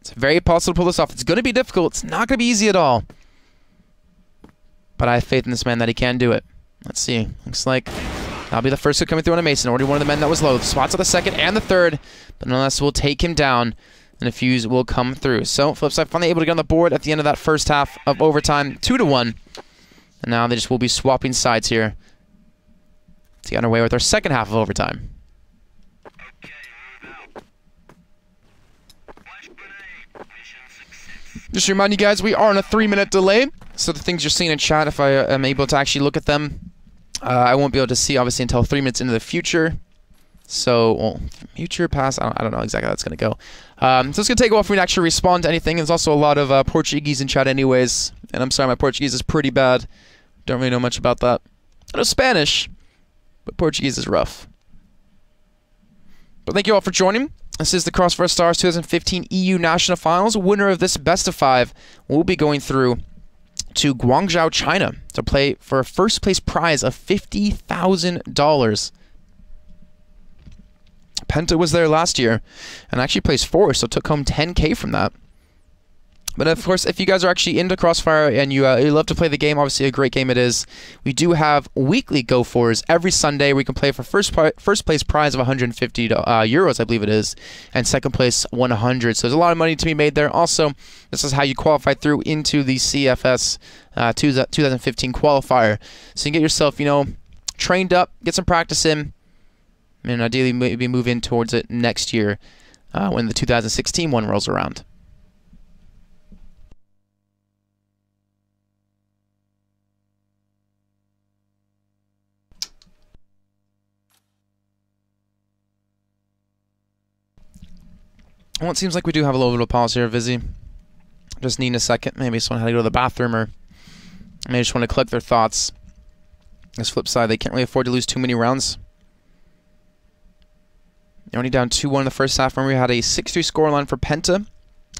It's very possible to pull this off. It's going to be difficult. It's not going to be easy at all. But I have faith in this man that he can do it. Let's see. Looks like that'll be the first hit coming through on a Mason. Already one of the men that was low. The spots on the second and the third. But nonetheless, we'll take him down. And a fuse will come through. So FlipSid finally able to get on the board at the end of that first half of overtime. 2-1. And now they just will be swapping sides here to get underway with our second half of overtime. Just to remind you guys, we are on a 3-minute delay. So the things you're seeing in chat, if I am able to actually look at them, I won't be able to see, obviously, until 3 minutes into the future. So, well, future, past, I don't know exactly how that's going to go. So it's going to take a while for me to actually respond to anything. There's also a lot of Portuguese in chat anyways. And I'm sorry, my Portuguese is pretty bad. Don't really know much about that. I know Spanish, but Portuguese is rough. But thank you all for joining. This is the Crossfire Stars 2015 EU National Finals. Winner of this best of 5 will be going through to Guangzhou, China to play for a first place prize of $50,000. Penta was there last year and actually placed 4th, so took home $10K from that. But of course, if you guys are actually into Crossfire and you love to play the game, obviously a great game it is. We do have weekly go-fors every Sunday. We can play for first place prize of 150 euros, I believe it is, and second place 100. So there's a lot of money to be made there. Also, this is how you qualify through into the CFS 2015 qualifier. So you can get yourself, you know, trained up, get some practice in, and ideally maybe move in towards it next year when the 2016 one rolls around. Well, it seems like we do have a little bit of pause here, Vizzy. Just need a second. Maybe someone had to go to the bathroom, or maybe just want to collect their thoughts. This FlipSid, they can't really afford to lose too many rounds. They're only down 2-1 in the first half. Remember, we had a 6-3 scoreline for Penta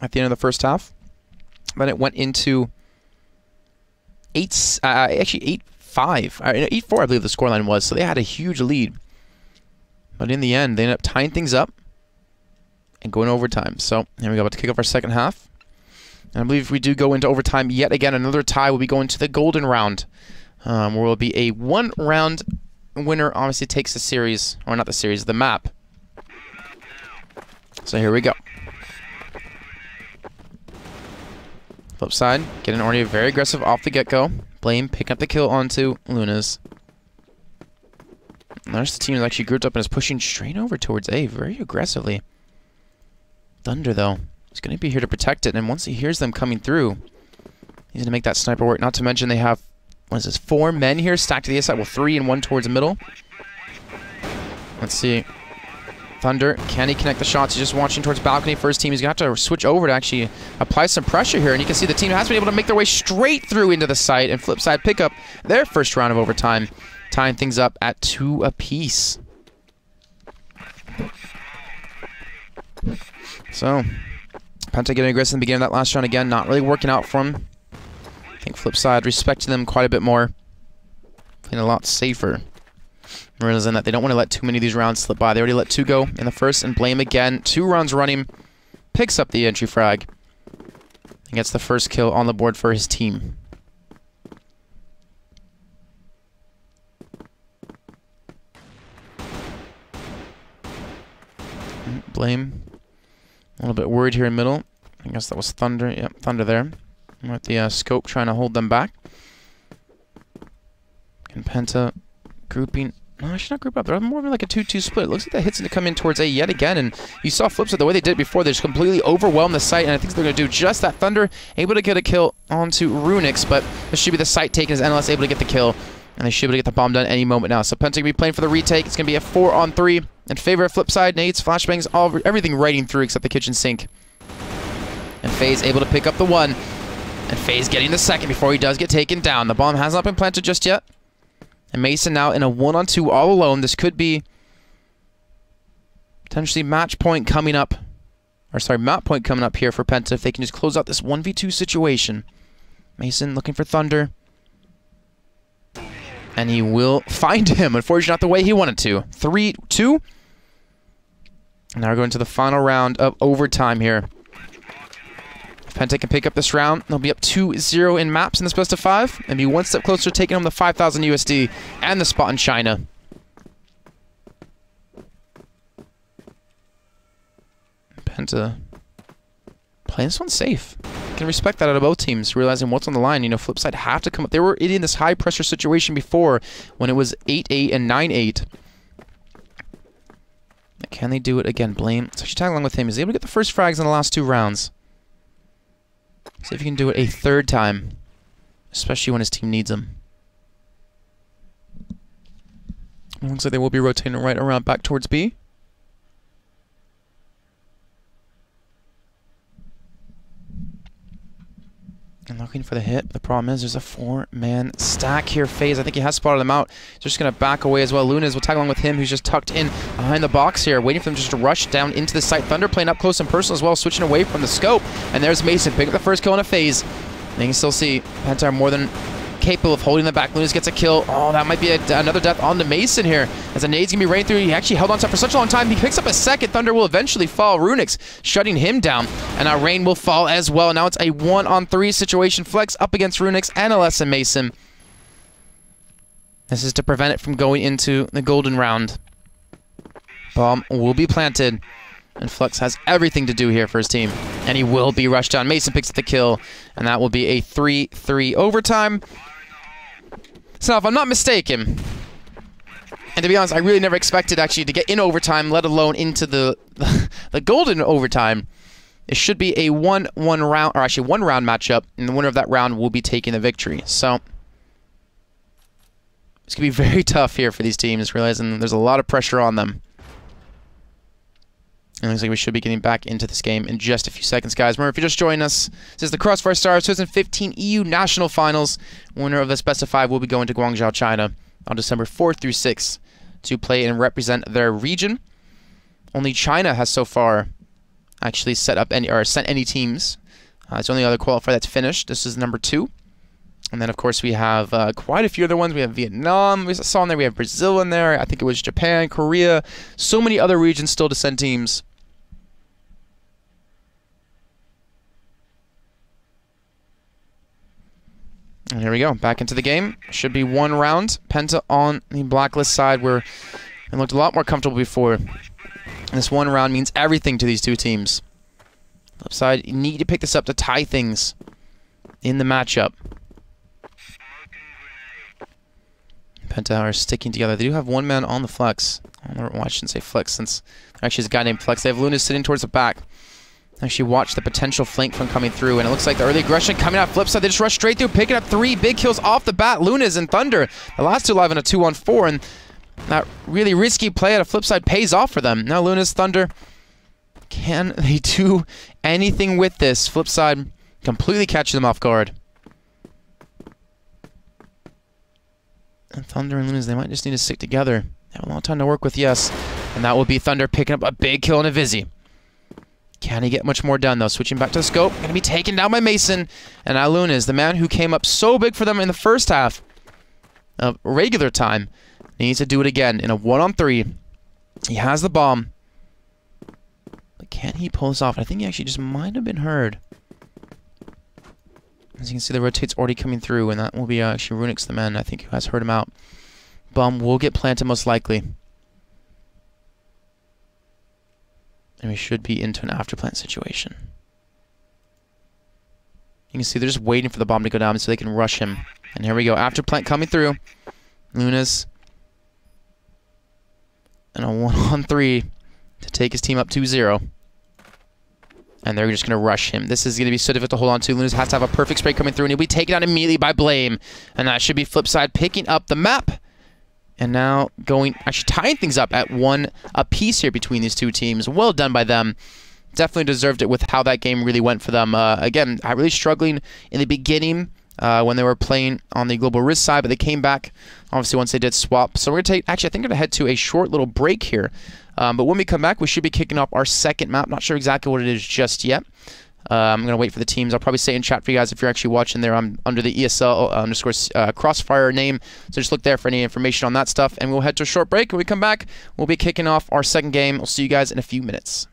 at the end of the first half. Then it went into 8-5. 8-4, I believe the scoreline was. So they had a huge lead. But in the end, they ended up tying things up and going overtime. So here we go, about to kick off our second half. And I believe if we do go into overtime yet again, another tie will be going to the golden round, where will be a 1-round winner. Obviously takes the series, or not the series, the map. So here we go. FlipSid getting already very aggressive off the get-go. Blame picking up the kill onto Lunas. Notice the team is actually grouped up and is pushing straight over towards A very aggressively. Thunder, though, is going to be here to protect it, and once he hears them coming through, he's going to make that sniper work. Not to mention they have, what is this, 4 men here stacked to the A side, well, 3 and 1 towards the middle. Let's see. Thunder, can he connect the shots? He's just watching towards balcony for his team. He's going to have to switch over to actually apply some pressure here, and you can see the team has been able to make their way straight through into the site, and FlipSid pick up their first round of overtime, tying things up at 2 apiece. So, Penta getting aggressive in the beginning of that last round again, not really working out for him. I think FlipSid respecting them quite a bit more. Playing a lot safer. Realizing that they don't want to let too many of these rounds slip by. They already let 2 go in the first, and Blame again. 2 rounds running. Picks up the entry frag. And gets the first kill on the board for his team. Blame. A little bit worried here in middle. I guess that was Thunder. Yep, Thunder there. With the scope trying to hold them back. And Penta grouping No, I should not group up. They're more of like a 2-2 split. It looks like that hit's going to come in towards A yet again, and you saw FlipSid the way they did it before. They just completely overwhelmed the site, and I think they're going to do just that. Thunder able to get a kill onto Runix, but this should be the site taken as NLS able to get the kill, and they should be able to get the bomb done any moment now. So Penta going to be playing for the retake. It's going to be a 4-on-3 in favor of FlipSid. Nades, flashbangs, everything riding through except the kitchen sink. And FaZe able to pick up the 1, and FaZe getting the 2nd before he does get taken down. The bomb has not been planted just yet. And Mason now in a 1-on-2 all alone. This could be potentially match point coming up. Or sorry, map point coming up here for Penta if they can just close out this 1v2 situation. Mason looking for Thunder. And he will find him. Unfortunately, not the way he wanted to. 3-2. And now we're going to the final round of overtime here. If Penta can pick up this round, they'll be up 2-0 in maps in this best of 5, and be one step closer to taking home the 5,000 USD and the spot in China. Penta playing this one safe. Can respect that out of both teams, realizing what's on the line. You know, FlipSid have to come up. They were in this high pressure situation before when it was 8-8 and 9-8. Can they do it again? Blame. So she tag along with him. Is he able to get the first frags in the last 2 rounds? See if he can do it a 3rd time, especially when his team needs him. It looks like they will be rotating right around back towards B. And looking for the hit. The problem is there's a 4-man stack here. FaZe, I think he has spotted them out. He's just going to back away as well. Lunas will tag along with him, who's just tucked in behind the box here, waiting for them just to rush down into the site. Thunder playing up close and personal as well, switching away from the scope. And there's Mason picking up the first kill on a FaZe. And you can still see Penta are more than capable of holding them back. Lunas gets a kill. Oh, that might be another death on the Mason here. As a nade's going to be raining through. He actually held on to it for such a long time. He picks up a 2nd. Thunder will eventually fall. Runix shutting him down. And now Rain will fall as well. Now it's a 1-on-3 situation. Flex up against Runix, NLS, and Mason. This is to prevent it from going into the golden round. Bomb will be planted. And Flex has everything to do here for his team. And he will be rushed down. Mason picks up the kill. And that will be a 3-3 overtime. So if I'm not mistaken, and to be honest, I really never expected actually to get in overtime, let alone into the golden overtime. It should be a 1-1 round, or actually 1-round matchup, and the winner of that round will be taking the victory. So it's going to be very tough here for these teams, realizing there's a lot of pressure on them. And it looks like we should be getting back into this game in just a few seconds, guys. Remember, if you're just joining us, this is the Crossfire Stars 2015 EU National Finals. Winner of this best of 5 will be going to Guangzhou, China on December 4th through 6th to play and represent their region. Only China has so far actually set up any or sent any teams. It's the only other qualifier that's finished. This is number 2. And then, of course, we have quite a few other ones. We have Vietnam. We saw in there. We have Brazil in there. I think it was Japan, Korea. So many other regions still to send teams. And here we go, back into the game. Should be 1 round. Penta on the blacklist side, where it looked a lot more comfortable before. And this 1 round means everything to these 2 teams. FlipSid, you need to pick this up to tie things in the matchup. Penta are sticking together. They do have 1 man on the flex. Well, I shouldn't say flex, since actually it's a guy named Flex. They have Luna sitting towards the back. Actually watch the potential flank from coming through, and it looks like the early aggression coming out FlipSid. They just rush straight through, picking up 3 big kills off the bat. Lunas and Thunder, the last 2 live in a 2-on-4, and that really risky play out of FlipSid pays off for them. Now Lunas, Thunder, can they do anything with this? FlipSid completely catches them off guard. And Thunder and Lunas, they might just need to stick together. They have a long time to work with, yes. And that will be Thunder picking up a big kill on a Vizzy. Can he get much more done, though? Switching back to the scope. Going to be taken down by Mason. And now Lunas, the man who came up so big for them in the first half of regular time, needs to do it again in a 1-on-3. He has the bomb. But can he pull this off? I think he actually just might have been heard. As you can see, the rotate's already coming through, and that will be actually Runix, the man, I think, who has heard him out. Bomb will get planted most likely. And we should be into an afterplant situation. You can see they're just waiting for the bomb to go down so they can rush him. And here we go. Afterplant coming through. Lunas And a 1-on-3 to take his team up 2-0. And they're just going to rush him. This is going to be so difficult to hold on to. Lunas has to have a perfect spray coming through, and he'll be taken out immediately by Blame. And that should be FlipSid picking up the map. And now actually tying things up at 1 apiece here between these two teams. Well done by them. Definitely deserved it with how that game really went for them. Again, I really struggling in the beginning when they were playing on the Global Risk side, but they came back, obviously, once they did swap. So we're going to take, actually, I think we're going to head to a short little break here. But when we come back, we should be kicking off our second map. Not sure exactly what it is just yet. I'm going to wait for the teams. I'll probably say in chat for you guys if you're actually watching there. I'm under the ESL Crossfire name. So just look there for any information on that stuff. And we'll head to a short break. When we come back, we'll be kicking off our second game. We'll see you guys in a few minutes.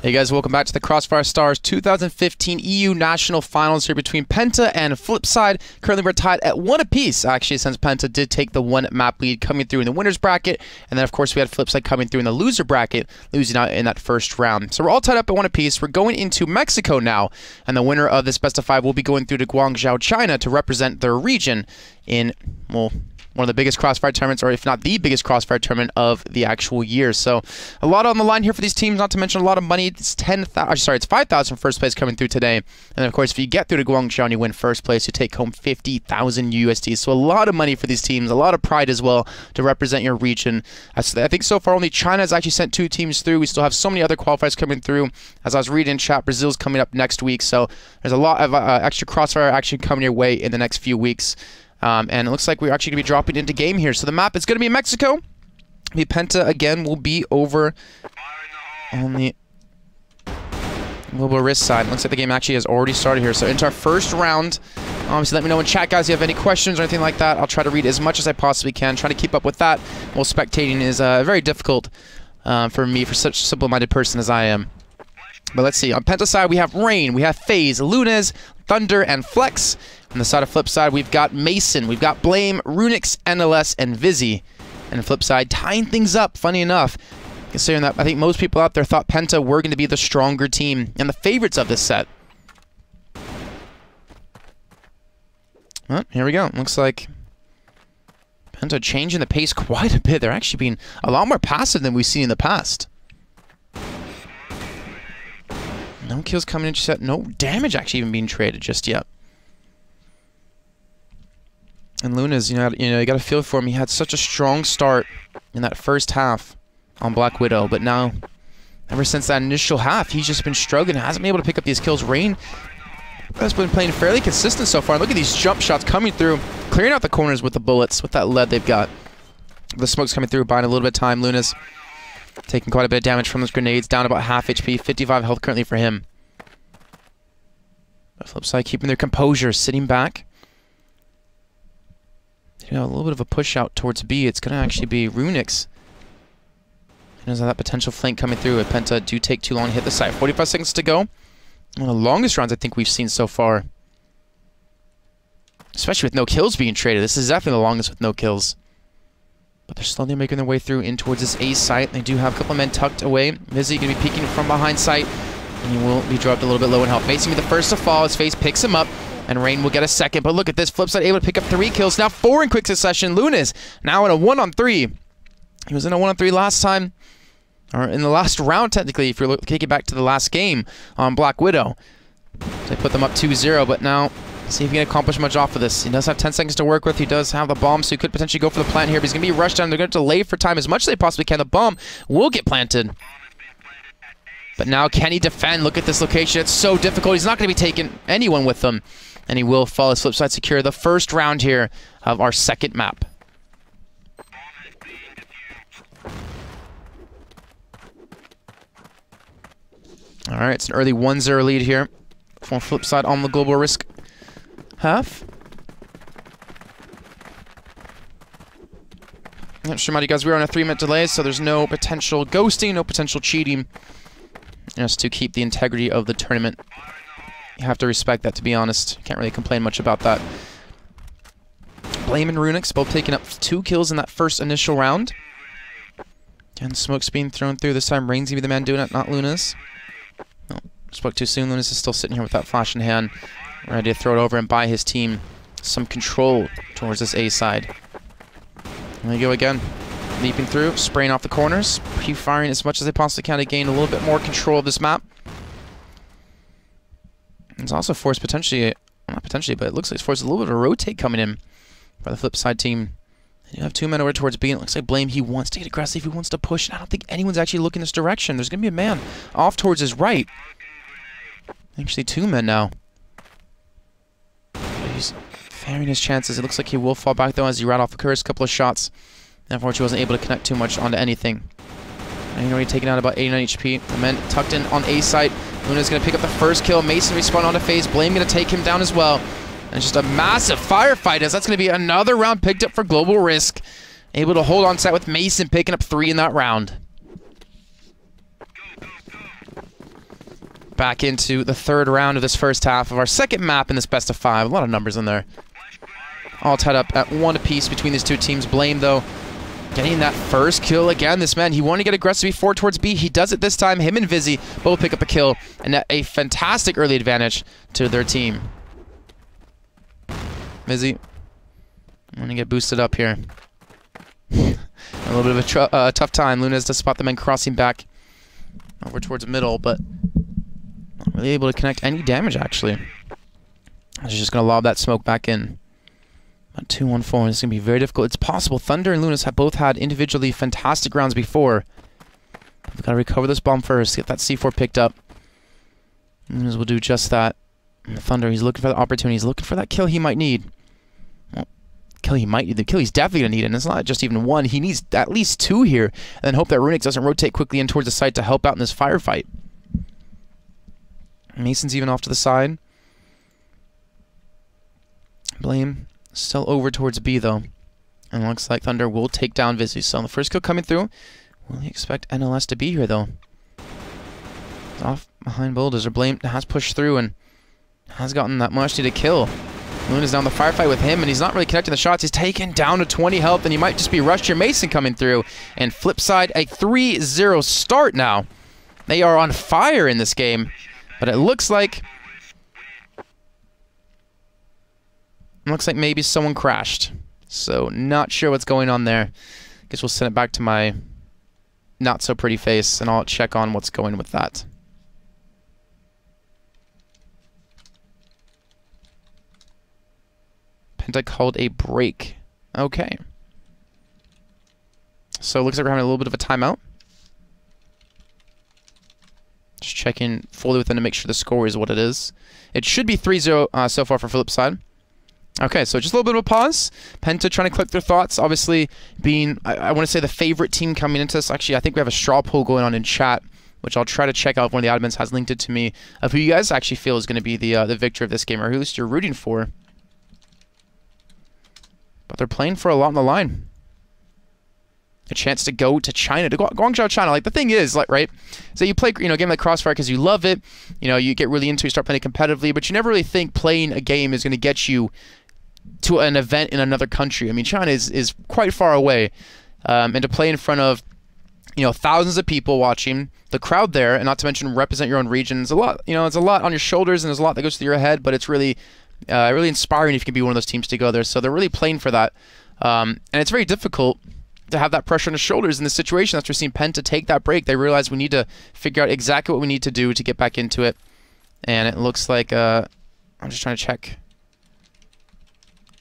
Hey guys, welcome back to the Crossfire Stars 2015 EU National Finals here between Penta and FlipSid. Currently we're tied at 1 apiece, actually, since Penta did take the 1 map lead coming through in the winners bracket, and then of course we had FlipSid coming through in the loser bracket, losing out in that first round. So we're all tied up at 1 apiece. We're going into Mexico now, and the winner of this best of 5 will be going through to Guangzhou, China to represent their region in, well, one of the biggest Crossfire tournaments, or if not the biggest Crossfire tournament of the actual year. So a lot on the line here for these teams, not to mention a lot of money. It's 10,000, sorry, it's 5,000 first place coming through today. And of course, if you get through to Guangzhou and you win first place, you take home 50,000 USD. So a lot of money for these teams, a lot of pride as well to represent your region. I think so far only China has actually sent 2 teams through. We still have so many other qualifiers coming through. As I was reading in chat, Brazil's coming up next week. So there's a lot of extra Crossfire action coming your way in the next few weeks. And it looks like we're actually going to be dropping into game here. So the map is going to be Mexico. The Penta, again, will be over on the global risk side. Looks like the game actually has already started here. So into our first round. Obviously, let me know in chat, guys, if you have any questions or anything like that. I'll try to read as much as I possibly can. Try to keep up with that. While spectating is very difficult for me, for such a simple-minded person as I am. But let's see. On Penta side, we have Rain, we have FaZe, Lunes, Thunder, and Flex. On the side of FlipSid, we've got Mason, we've got Blame, Runix, NLS, and Vizzy. And FlipSid tying things up, funny enough, considering that I think most people out there thought Penta were going to be the stronger team and the favorites of this set. Well, here we go. Looks like Penta changing the pace quite a bit. They're actually being a lot more passive than we've seen in the past. No kills coming into set. No damage actually even being traded just yet. And Lunas, you got to feel for him. He had such a strong start in that first half on Black Widow, but now, ever since that initial half, he's just been struggling. Hasn't been able to pick up these kills. Rain has been playing fairly consistent so far. Look at these jump shots coming through, clearing out the corners with the bullets, with that lead they've got. The smoke's coming through, buying a little bit of time. Lunas taking quite a bit of damage from those grenades, down about half HP, 55 health currently for him. But FlipSid keeping their composure, sitting back. A little bit of a push out towards B. It's going to actually be Runix. There's that potential flank coming through. If Penta do take too long to hit the site. 45 seconds to go. One of the longest rounds I think we've seen so far. Especially with no kills being traded. This is definitely the longest with no kills. But they're slowly making their way through in towards this A site. They do have a couple of men tucked away. Vizzy going to be peeking from behind site. And he will be dropped a little bit low in health. Mason will be the first to fall. His FaZe picks him up. And Rain will get a second. But look at this. FlipSid able to pick up 3 kills. Now 4 in quick succession. Lunas now in a 1-on-3. He was in a 1-on-3 last time. Or in the last round, technically, if you're kicking back to the last game on Black Widow. They put them up 2-0. But now, see if he can accomplish much off of this. He does have 10 seconds to work with. He does have the bomb, so he could potentially go for the plant here. But he's going to be rushed down. They're going to delay for time as much as they possibly can. The bomb will get planted. But now, can he defend? Look at this location. It's so difficult. He's not going to be taking anyone with him. And he will fall as FlipSid secure the first round here of our second map. Alright, it's an early 1-0 lead here for FlipSid on the global risk half. Just to remind you guys, we're on a 3-minute delay, so there's no potential ghosting, no potential cheating. Just to keep the integrity of the tournament. You have to respect that, to be honest. Can't really complain much about that. Blame and Runix both taking up 2 kills in that first initial round. And smoke's being thrown through. This time Rain's going to be the man doing it, not Lunas. No, spoke too soon. Lunas is still sitting here with that flash in hand, ready to throw it over and buy his team some control towards this A side. There you go again. Leaping through, spraying off the corners, pre-firing as much as they possibly can to gain a little bit more control of this map. It's also forced potentially, well, not potentially, but it looks like it's forced a little bit of a rotate coming in by the FlipSid team. You have 2 men over towards B, and it looks like Blame, he wants to get aggressive, he wants to push, and I don't think anyone's actually looking this direction. There's going to be a man off towards his right. Actually, 2 men now. He's fairing his chances. It looks like he will fall back, though, as he ran off the first couple of shots. Unfortunately, wasn't able to connect too much onto anything. And he's already taken out about 89 HP. The men tucked in on A site. Luna's going to pick up the first kill. Mason respawn onto FaZe. Blame going to take him down as well. And just a massive firefight as that's going to be another round picked up for Global Risk. Able to hold on site with Mason picking up 3 in that round. back into the third round of this first half of our second map in this best of 5. A lot of numbers in there. All tied up at 1 apiece between these two teams. Blame, though, getting that first kill again. This man, he wanted to get aggressively forward towards B. He does it this time. Him and Vizzy both pick up a kill, and a fantastic early advantage to their team. Vizzy, I'm going to get boosted up here. A little bit of a tough time. Luna has to spot the men crossing back over towards middle, but not really able to connect any damage, actually. She's just going to lob that smoke back in. 2-1-4, it's going to be very difficult. It's possible. Thunder and Lunas have both had individually fantastic rounds before. We've got to recover this bomb first, get that C4 picked up. Lunas will do just that. And the Thunder, he's looking for the opportunity. He's looking for that kill he might need. Well, kill he might need. The kill he's definitely going to need, and it's not just even 1. He needs at least 2 here, and then hope that Runix doesn't rotate quickly in towards the site to help out in this firefight. Mason's even off to the side. Blame. Still over towards B, though. And looks like Thunder will take down Vizzy. So the first kill coming through. Will he expect NLS to be here, though? It's off behind Bulldozer. Blame has pushed through and has gotten that much to kill. Luna's down the firefight with him, and he's not really connecting the shots. He's taken down to 20 health, and he might just be rushed here. Mason coming through. And FlipSid, a 3-0 start now. They are on fire in this game. But it looks like maybe someone crashed. So, not sure what's going on there. Guess we'll send it back to my not-so-pretty face, and I'll check on what's going with that. Penta called a break. Okay. So, it looks like we're having a little bit of a timeout. Just checking fully within to make sure the score is what it is. It should be 3-0 so far for FlipSid. Okay, so just a little bit of a pause. Penta trying to collect their thoughts. Obviously, being, I want to say, the favorite team coming into this. Actually, I think we have a straw poll going on in chat, which I'll try to check out if one of the admins has linked it to me, of who you guys actually feel is going to be the victor of this game, or who at least you're rooting for. But they're playing for a lot on the line. A chance to go to China, to Guangzhou, China. Like, the thing is, like, right, so you play, a game like Crossfire because you love it. You get really into it, you start playing it competitively, but you never really think playing a game is going to get you to an event in another country. I mean, China is quite far away, and to play in front of, thousands of people watching, the crowd there, and not to mention represent your own region, is a lot. It's a lot on your shoulders, and there's a lot that goes through your head, but it's really, really inspiring if you can be one of those teams to go there. So they're really playing for that, and it's very difficult to have that pressure on his shoulders in this situation. After seeing Penta take that break, they realize we need to figure out exactly what we need to do to get back into it. And it looks like, I'm just trying to check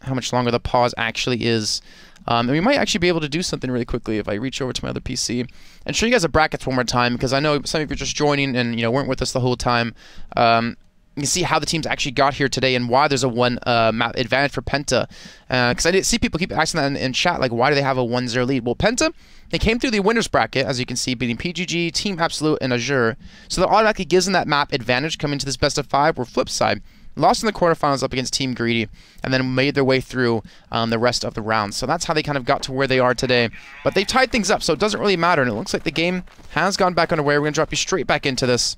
how much longer the pause actually is. And we might actually be able to do something really quickly if I reach over to my other PC and show you guys the brackets one more time, because I know some of you are just joining and weren't with us the whole time. You can see how the teams actually got here today and why there's a 1 map advantage for Penta. Because I did see people keep asking that in chat, like, why do they have a 1-0 lead? Well, Penta, they came through the winners bracket, as you can see, beating PGG, Team Absolute, and Azure. So that automatically gives them that map advantage coming to this best of 5, where FlipSid lost in the quarterfinals up against Team Greedy, and then made their way through the rest of the rounds. So that's how they kind of got to where they are today. But they've tied things up, so it doesn't really matter. And it looks like the game has gone back underway. We're going to drop you straight back into this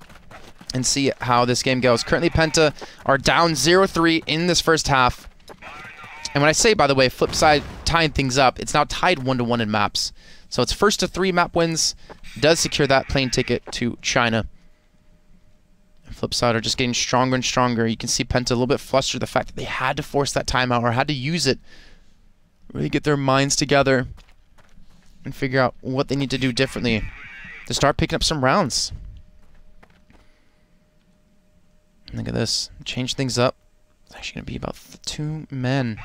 and see how this game goes. Currently, Penta are down 0-3 in this first half. And when I say, by the way, FlipSid tying things up, it's now tied 1-1 in maps. So it's first to 3 map wins, does secure that plane ticket to China. And FlipSid are just getting stronger and stronger. You can see Penta a little bit flustered, the fact that they had to force that timeout or had to use it. Really get their minds together and figure out what they need to do differently to start picking up some rounds. Look at this. Change things up. It's actually going to be about 2 men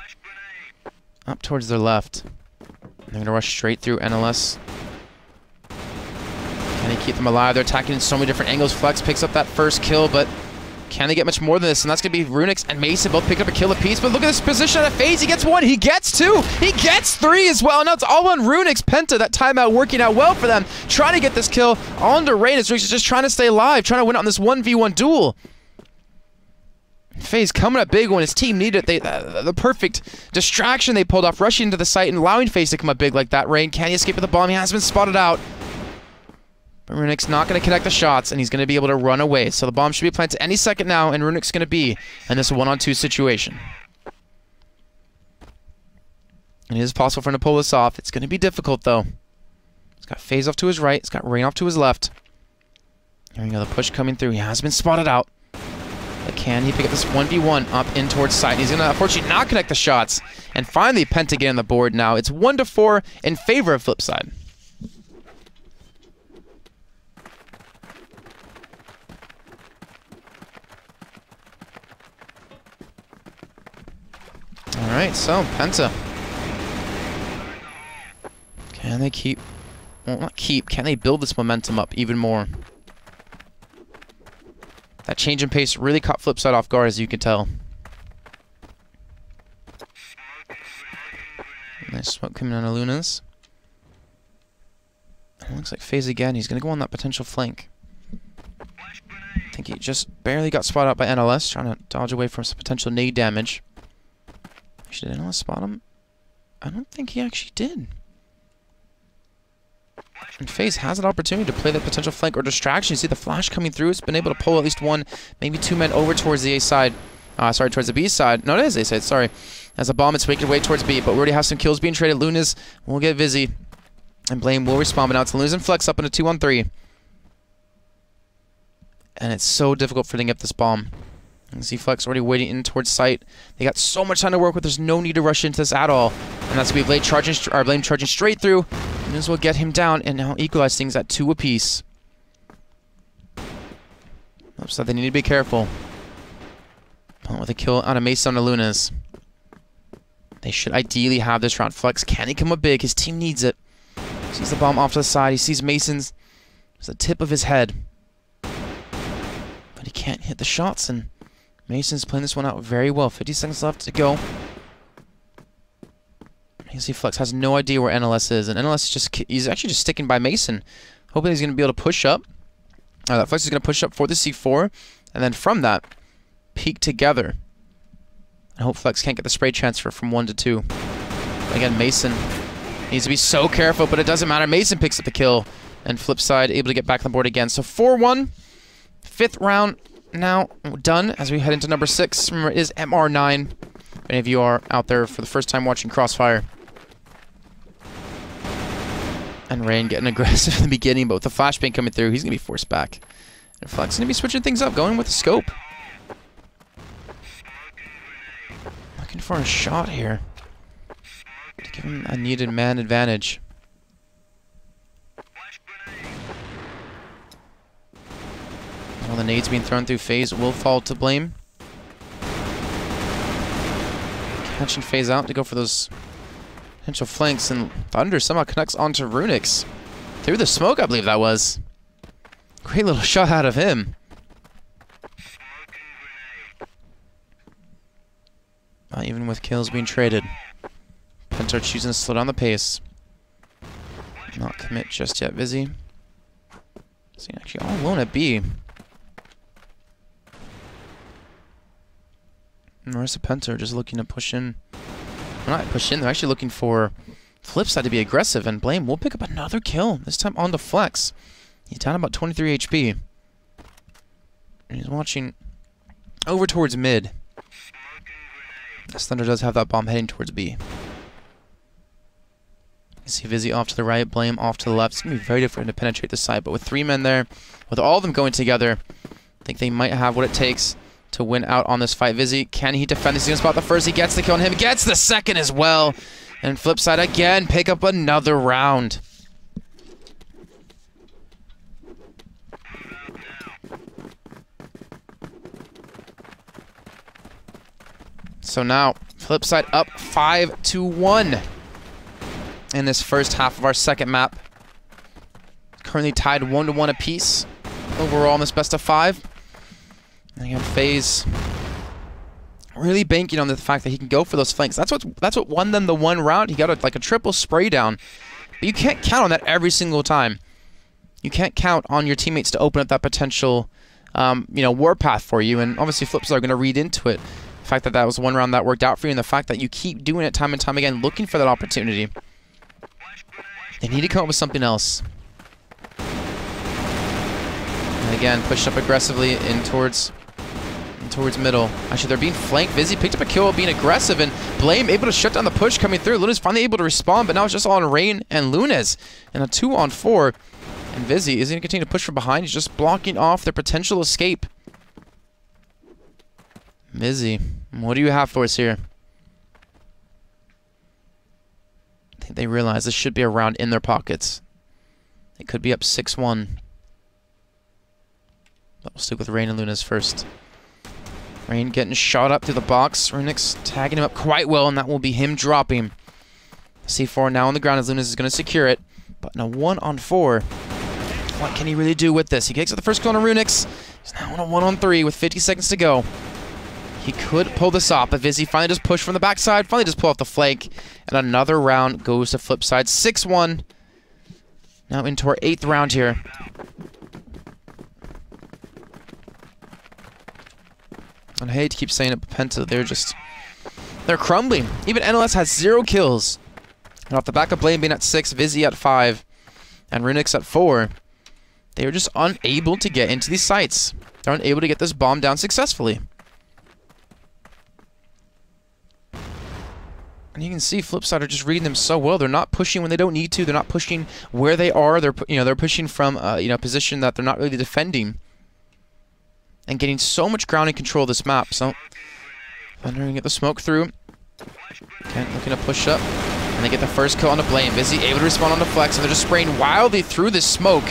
up towards their left. They're going to rush straight through NLS. Can they keep them alive? They're attacking in so many different angles. Flex picks up that first kill, but can they get much more than this? And that's going to be Runix and Mason both pick up a kill apiece. But look at this position out of FaZe. He gets 1. He gets 2. He gets 3 as well. Now it's all on Runix. Penta, that timeout working out well for them. Trying to get this kill on to Rain as Runix is just trying to stay alive. Trying to win on this 1v1 duel. FaZe coming up big when his team needed it. The perfect distraction they pulled off, rushing into the site and allowing FaZe to come up big like that. Rain, can he escape with the bomb? He has been spotted out. But Runik's not going to connect the shots, and he's going to be able to run away. So the bomb should be planted any second now, and Runik's going to be in this 1-on-2 situation. And it is possible for him to pull this off. It's going to be difficult, though. He's got FaZe off to his right. He's got Rain off to his left. Here we go, the push coming through. He has been spotted out. But can he pick up this 1v1 up in towards side? He's going to unfortunately not connect the shots. And finally, Penta getting on the board now. It's 1-4 in favor of FlipSid. Alright, so Penta. Can they keep... Well, not keep. Can they build this momentum up even more? That change in pace really caught FlipSid off guard, as you can tell. Nice smoke coming on Lunas. It looks like FaZe again. He's going to go on that potential flank. I think he just barely got spotted out by NLS, trying to dodge away from some potential nade damage. Actually, did NLS spot him? I don't think he actually did. And FaZe has an opportunity to play that potential flank or distraction. You see the flash coming through. It's been able to pull at least one, maybe two men over towards the A side. Sorry, towards the B side. No, it is A side, sorry. As a bomb, it's making way towards B, but we already have some kills being traded. Lunas will get Vizzy, and Blame will respawn, but now it's Lunas and Flex up in a 2-on-3. And it's so difficult for them to get this bomb. You can see Flex already waiting in towards site. They got so much time to work with. There's no need to rush into this at all. And that's Blame charging straight through. Lunas will get him down and now equalize things at 2 apiece. So they need to be careful. With a kill on a Mason on Lunas. They should ideally have this round. Flex, can he come up big? His team needs it. Sees the bomb off to the side. He sees Mason's. It's the tip of his head. But he can't hit the shots, and Mason's playing this one out very well. 50 seconds left to go. You see Flex has no idea where NLS is, and NLS is just, he's actually just sticking by Mason, hoping he's going to be able to push up. That Flex is going to push up for the C4, and then from that, peek together. I hope Flex can't get the spray transfer from 1 to 2. Again, Mason needs to be so careful, but it doesn't matter. Mason picks up the kill, and FlipSid able to get back on the board again. So 4-1, 5th round now done as we head into number 6. Remember, it is MR9. If any of you are out there for the first time watching Crossfire. And Rain getting aggressive in the beginning, but with the flashbang coming through, he's going to be forced back. And Flex going to be switching things up, going with the scope. Looking for a shot here to give him a needed man advantage. All the nades being thrown through, FaZe will fall to Blame. Catching FaZe out to go for those potential flanks, and Thunder somehow connects onto Runix. Through the smoke, I believe that was. Great little shot out of him. Not even with kills being traded. Penta choosing to slow down the pace. Not commit just yet, Vizzy. So actually all alone at B. And the rest of Penta are just looking to push in. Well, not push in, they're actually looking for FlipSid to be aggressive, and Blame will pick up another kill, this time on the Flex. He's down about 23 HP. And he's watching over towards mid. This Thunder does have that bomb heading towards B. You see Vizzy off to the right, Blame off to the left. It's going to be very difficult to penetrate the side, but with 3 men there, with all of them going together, I think they might have what it takes to win out on this fight. Vizzy, can he defend this? He's going to spot the first. He gets the kill on him. He gets the second as well. And FlipSid again, pick up another round. So now, FlipSid up 5-1 in this first half of our second map. Currently tied 1-1 apiece overall in this best of 5. And again, FaZe really banking on the fact that he can go for those flanks. That's what won them the one round. He got like a triple spray down. But you can't count on that every single time. You can't count on your teammates to open up that potential, warpath for you. And obviously, FlipSid are going to read into it. The fact that that was one round that worked out for you, and the fact that you keep doing it time and time again, looking for that opportunity. They need to come up with something else. again, pushed up aggressively in towards middle. Actually, they're being flanked. Vizzy picked up a kill being aggressive, and Blame able to shut down the push coming through. Luna's finally able to respond, but now it's just on Rain and Lunas. And a 2-on-4. And Vizzy is going to continue to push from behind. He's just blocking off their potential escape. Vizzy, what do you have for us here? I think they realize this should be a round in their pockets. They could be up 6-1. But we'll stick with Rain and Lunas first. Rain getting shot up through the box. Runix tagging him up quite well, and that will be him dropping. C4 now on the ground as Lunas is going to secure it. But in a 1-on-4, what can he really do with this? He takes up the first kill on Runix. He's now on a 1-on-3 with 50 seconds to go. He could pull this off, but Vizzy finally just push from the backside, finally just pull off the flank. And another round goes to FlipSid. 6-1. Now into our 8th round here. And I hate to keep saying it, but Penta, they're crumbling. Even NLS has 0 kills. And off the back of Blame being at 6, Vizzy at 5, and Runix at 4, they are just unable to get into these sites. They're unable to get this bomb down successfully. And you can see FlipSid are just reading them so well. They're not pushing when they don't need to. They're not pushing where they are. They're pushing from a position that they're not really defending. And getting so much ground and control of this map. So, Thunder gonna get the smoke through. Kent looking to push up. And they get the first kill on the Blame. Vizzy able to respond on the flex. And they're just spraying wildly through this smoke.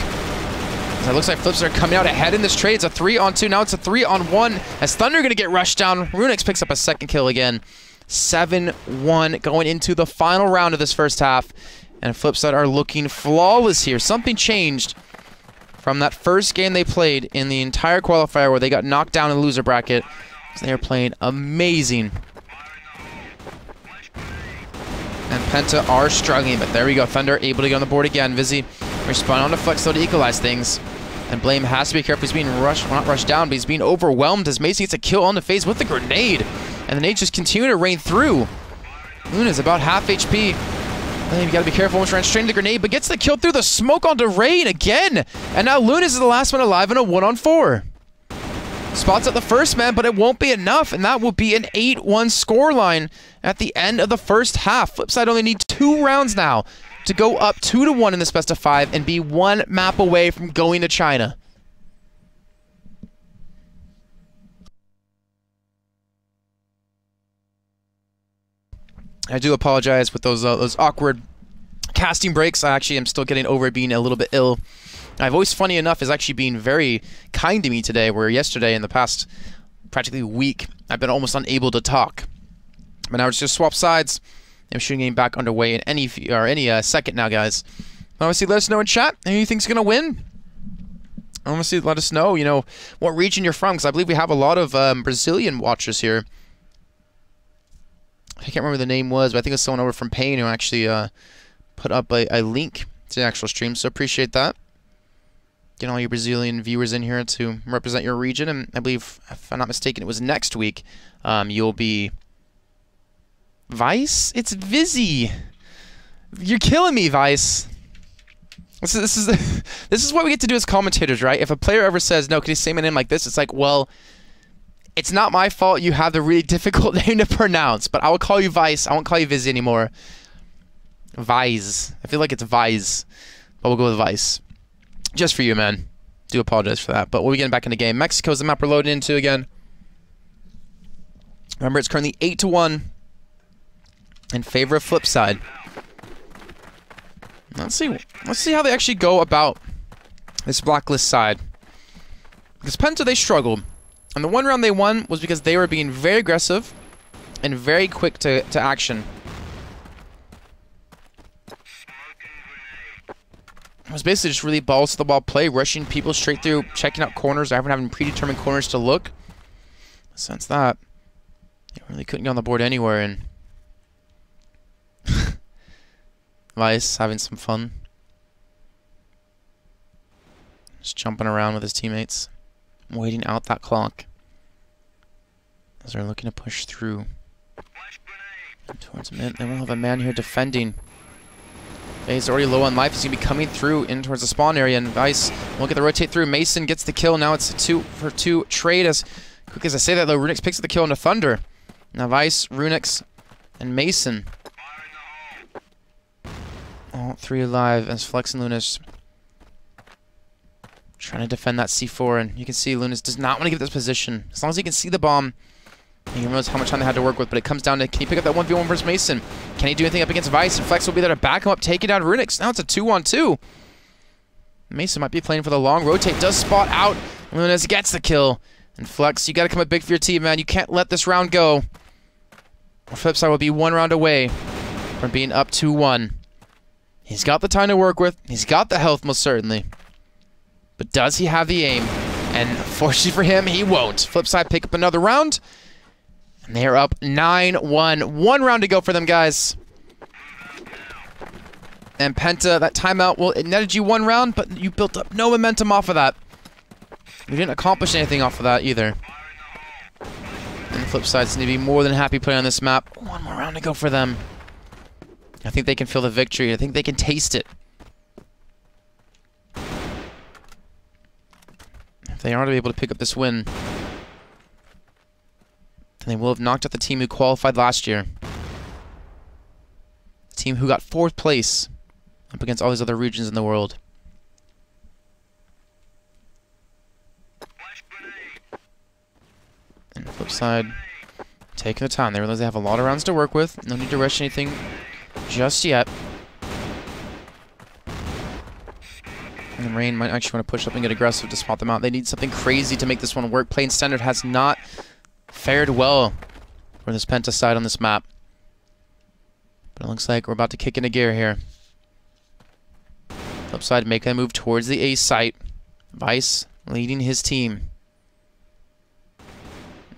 So it looks like FlipSid are coming out ahead in this trade. It's a 3-on-2. Now it's a 3-on-1. As Thunder gonna get rushed down. Runix picks up a second kill again. 7-1 going into the final round of this first half. And FlipSid are looking flawless here. Something changed from that first game they played in the entire qualifier where they got knocked down in the loser bracket. They are playing amazing. And Penta are struggling, but there we go. Thunder able to get on the board again. Vizzy responding on the flex though to equalize things. And Blame has to be careful. He's being rushed, well, not rushed down, but he's being overwhelmed as Mason gets a kill on the face with the grenade. And the nades just continue to rain through. Luna's about half HP. You gotta be careful when trying to strain the grenade, but gets the kill through the smoke onto Rain again. And now Lunas is the last one alive in a 1-on-4. Spots up the first man, but it won't be enough, and that will be an 8-1 scoreline at the end of the first half. FlipSid only need 2 rounds now to go up 2-1 in this best of 5 and be 1 map away from going to China. I do apologize with those awkward casting breaks. I actually am still getting over being a little bit ill. I've always, funny enough, is actually being very kind to me today, where yesterday in the past practically week, I've been almost unable to talk. But now it's just swap sides. I'm shooting game back underway in any second now, guys. Obviously, let us know in chat who you think's gonna win. Honestly, let us know, what region you're from, because I believe we have a lot of Brazilian watchers here. I can't remember what the name was, but I think it was someone over from Pain who actually put up a link to the actual stream, so appreciate that. Getting all your Brazilian viewers in here to represent your region, and I believe, if I'm not mistaken, it was next week, you'll be... Vice? It's Vizzy! You're killing me, Vice! This is what we get to do as commentators, right? If a player ever says, no, can you say my name like this? It's like, well... It's not my fault you have the really difficult name to pronounce, but I will call you Vice. I won't call you Vizzy anymore. Vice. I feel like it's Vice, but we'll go with Vice. Just for you, man. Do apologize for that, but we'll be getting back in the game. Mexico's the map we're loading into again. Remember, it's currently 8-1 in favor of FlipSid. Let's see how they actually go about this blacklist side. Because Penta, they struggled. And the one round they won was because they were being very aggressive and very quick to action. It was basically just really balls to the wall play, rushing people straight through, checking out corners, or having predetermined corners to look. Since that, they really couldn't get on the board anywhere, and Vice having some fun. Just jumping around with his teammates. Waiting out that clock as they're looking to push through towards mid. They will have a man here defending. He's already low on life. He's going to be coming through in towards the spawn area, and Vice won't get the rotate through. Mason gets the kill. Now it's a 2-for-2 trade. As quick as I say that, though, Runix picks up the kill into Thunder. Now Vice, Runix, and Mason. All three alive as Flex and Lunas trying to defend that C4, and you can see Lunas does not want to give this position. As long as he can see the bomb, he realizes how much time they had to work with, but it comes down to, can he pick up that 1v1 versus Mason? Can he do anything up against Vice? And Flex will be there to back him up, taking down Runix. Now it's a 2-on-2. Mason might be playing for the long rotate, does spot out. Lunas gets the kill. And Flex, you got to come up big for your team, man. You can't let this round go. Or FlipSid will be one round away from being up 2-1. He's got the time to work with. He's got the health, most certainly. But does he have the aim? And fortunately for him, he won't. FlipSid pick up another round. And they are up 9-1. One round to go for them, guys. And Penta, that timeout, well, it netted you one round, but you built up no momentum off of that. You didn't accomplish anything off of that either. And the FlipSid's need to be more than happy playing on this map. One more round to go for them. I think they can feel the victory. I think they can taste it. If they are to be able to pick up this win, and they will have knocked out the team who qualified last year. The team who got 4th place up against all these other regions in the world. And FlipSid taking the time. They realize they have a lot of rounds to work with. No need to rush anything just yet. And Rain might actually want to push up and get aggressive to spot them out. They need something crazy to make this one work. Playing Standard has not fared well for this Penta side on this map. But it looks like we're about to kick into gear here. FlipSid making a move towards the A site. Vice leading his team.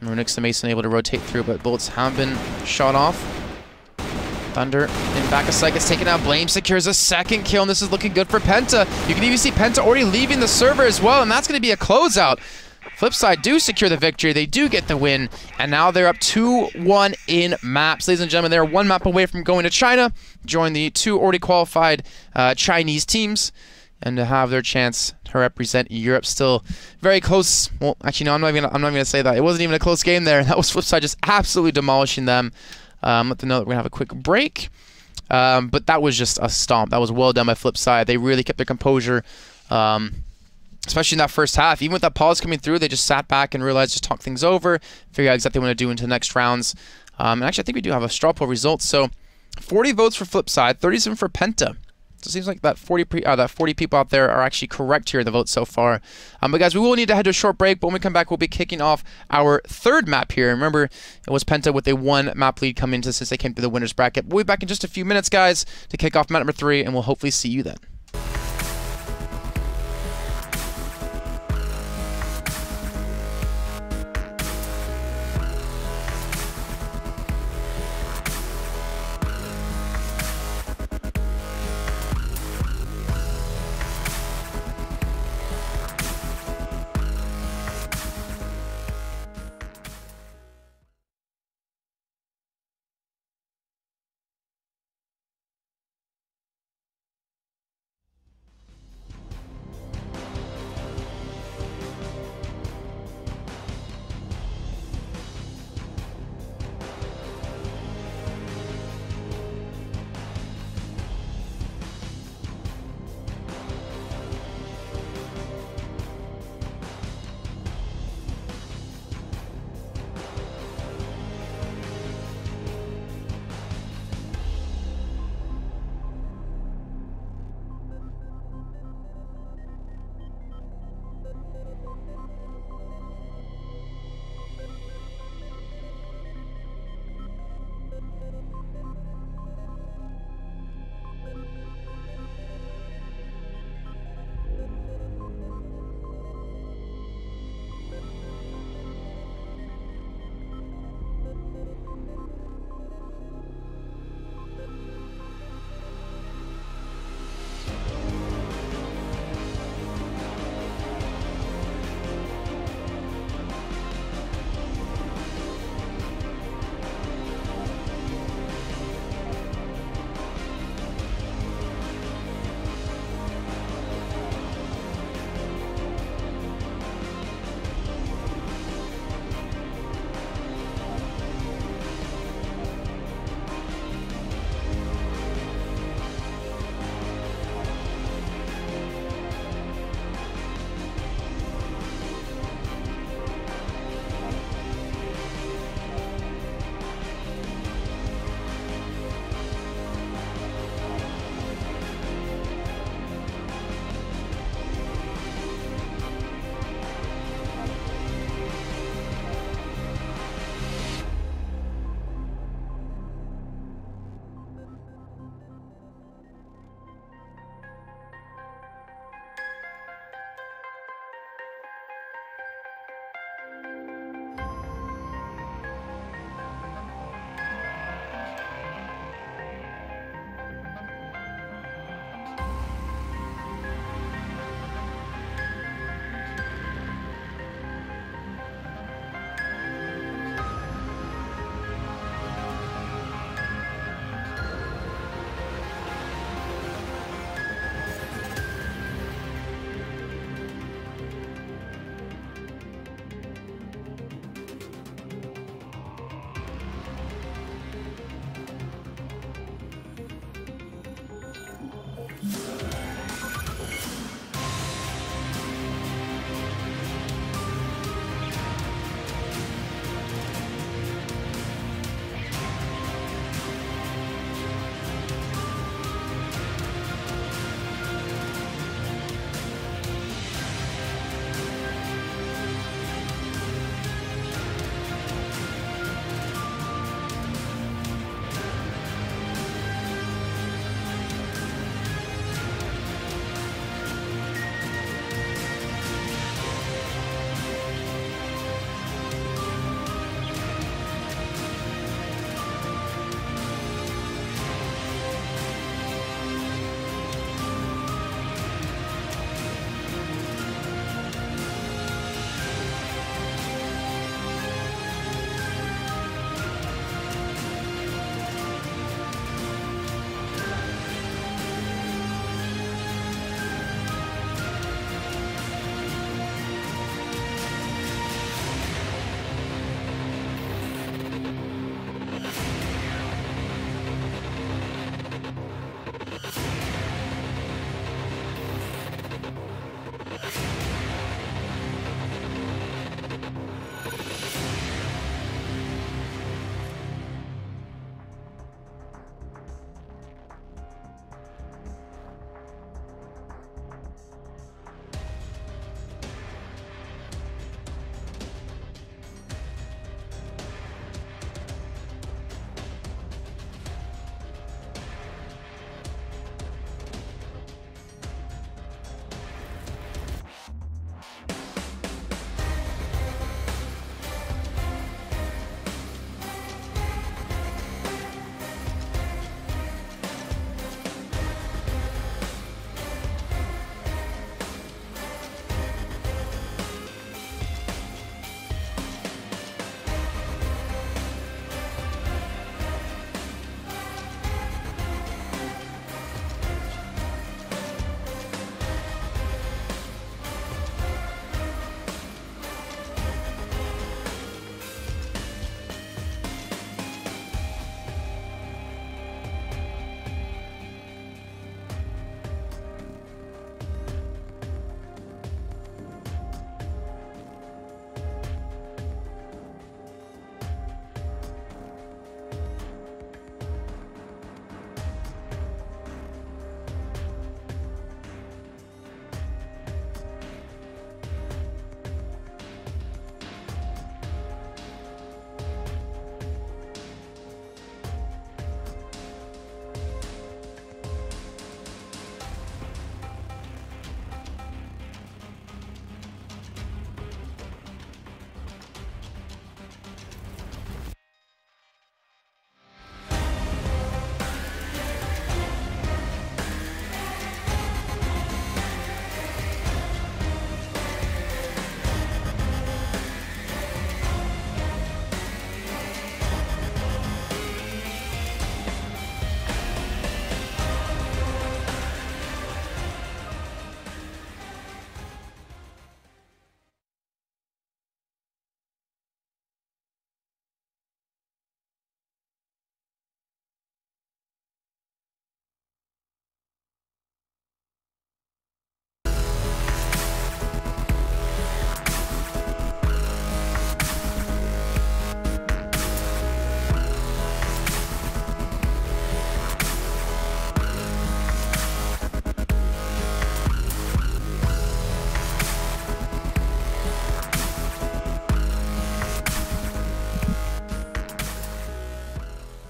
Runix and Mason able to rotate through, but bullets have been shot off. Thunder in back of sight gets taken out. Blame secures a second kill, and this is looking good for Penta. You can even see Penta already leaving the server as well, and that's going to be a closeout. FlipSid do secure the victory. They do get the win, and now they're up 2-1 in maps. Ladies and gentlemen, they're one map away from going to China, join the 2 already qualified Chinese teams, and to have their chance to represent Europe. Still very close. Well, actually, no, I'm not even gonna say that. It wasn't even a close game there. That was FlipSid just absolutely demolishing them. Let them know that we're gonna have a quick break. But that was just a stomp. That was well done by FlipSid. They really kept their composure. Especially in that first half. Even with that pause coming through, they just sat back and realized, just talk things over, figure out exactly what to do into the next rounds. And actually, I think we do have a straw poll result. So 40 votes for FlipSid, 37 for Penta. So it seems like that 40 people out there are actually correct here in the votes so far. But guys, we will need to head to a short break, but when we come back, we'll be kicking off our 3rd map here. Remember, it was Penta with a 1 map lead coming into since they came through the winner's bracket. We'll be back in just a few minutes, guys, to kick off map number 3, and we'll hopefully see you then.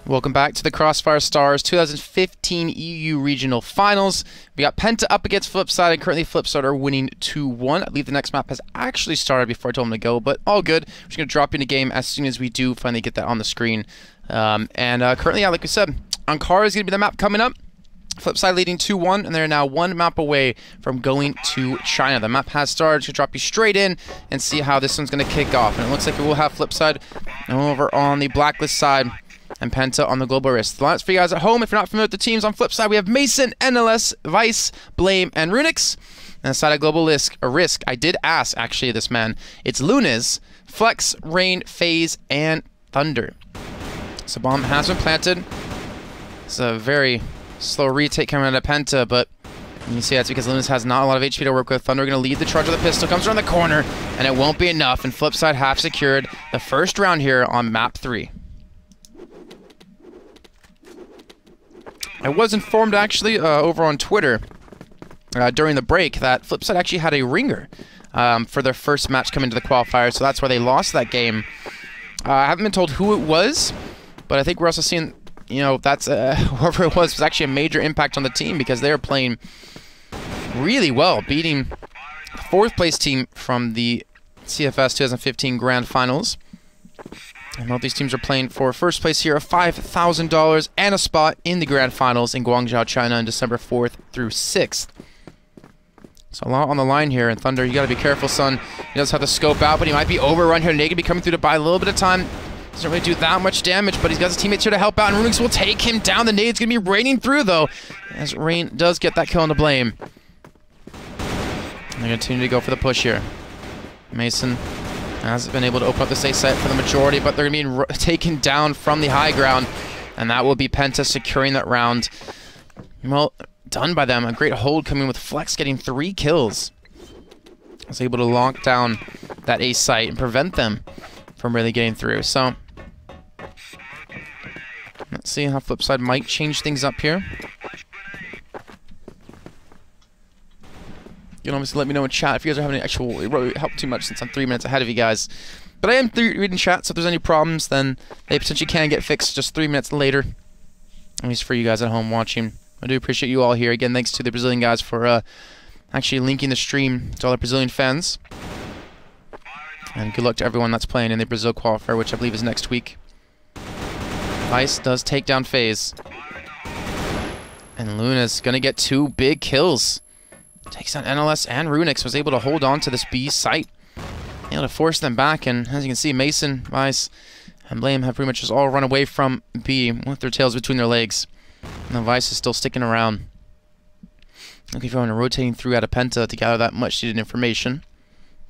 Welcome back to the Crossfire Stars 2015 EU Regional Finals. We got Penta up against FlipSid, and currently FlipSid are winning 2-1. I believe the next map has actually started before I told them to go, but all good. We're just going to drop you in a game as soon as we do finally get that on the screen. Currently, yeah, like we said, Ankara is going to be the map coming up. FlipSid leading 2-1, and they're now one map away from going to China. The map has started. To drop you straight in and see how this one's going to kick off. And it looks like we will have FlipSid over on the blacklist side and Penta on the global risk. The lineups for you guys at home, if you're not familiar with the teams, on FlipSid we have Mason, NLS, Vice, Blame, and Runix. And inside of global risk, I did ask actually this man. It's Lunas, Flex, Rain, Phase, and Thunder. So bomb has been planted. It's a very slow retake coming out of Penta, but you can see that's because Lunas has not a lot of HP to work with. Thunder going to lead the charge with the pistol, comes around the corner, and it won't be enough, and FlipSid have secured the first round here on map 3. I was informed actually over on Twitter during the break that FlipSid actually had a ringer for their first match coming to the qualifiers, so that's why they lost that game. I haven't been told who it was, but I think we're also seeing, you know, that's whoever it was actually a major impact on the team because they were playing really well, beating the 4th place team from the CFS 2015 Grand Finals. And both these teams are playing for first place here of $5,000 and a spot in the Grand Finals in Guangzhou, China on December 4th through 6th. So a lot on the line here, and Thunder, you gotta be careful, son. He does have to scope out, but he might be overrun here. Naked be coming through to buy a little bit of time. Doesn't really do that much damage, but he's got his teammates here to help out, and Runix will take him down. The nade's gonna be raining through, though, as Rain does get that kill on the Blame. And they continue to go for the push here. Mason hasn't been able to open up the safe site for the majority, but they're going to be taken down from the high ground, and that will be Penta securing that round. Well, done by them. A great hold coming with Flex getting 3 kills. Was able to lock down that ace site and prevent them from really getting through. So, let's see how FlipSid might change things up here. You can obviously let me know in chat if you guys are having any actual... It won't help too much since I'm 3 minutes ahead of you guys. But I am reading chat, so if there's any problems, then they potentially can get fixed just 3 minutes later. At least for you guys at home watching. I do appreciate you all here. Again, thanks to the Brazilian guys for actually linking the stream to all the Brazilian fans. And good luck to everyone that's playing in the Brazil qualifier, which I believe is next week. Vice does take down FaZe. And Luna's going to get 2 big kills. Takes down NLS and Runix, was able to hold on to this B site. Able to force them back, and as you can see, Mason, Vice, and Blame have pretty much just all run away from B with their tails between their legs. And the Vice is still sticking around. Looking for rotating through out of Penta to gather that much needed information.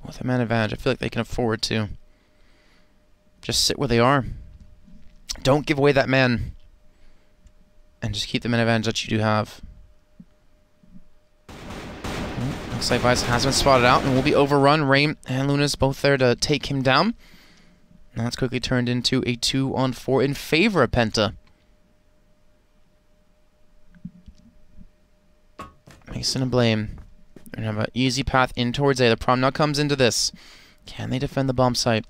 With a man advantage, I feel like they can afford to just sit where they are. Don't give away that man. And just keep the man advantage that you do have. Looks like Vice has been spotted out and will be overrun. Rain and Lunas both there to take him down. Now that's quickly turned into a 2-on-4 in favor of Penta. Mason and Blame. They're going to have an easy path in towards A. The problem now comes into this. Can they defend the bomb site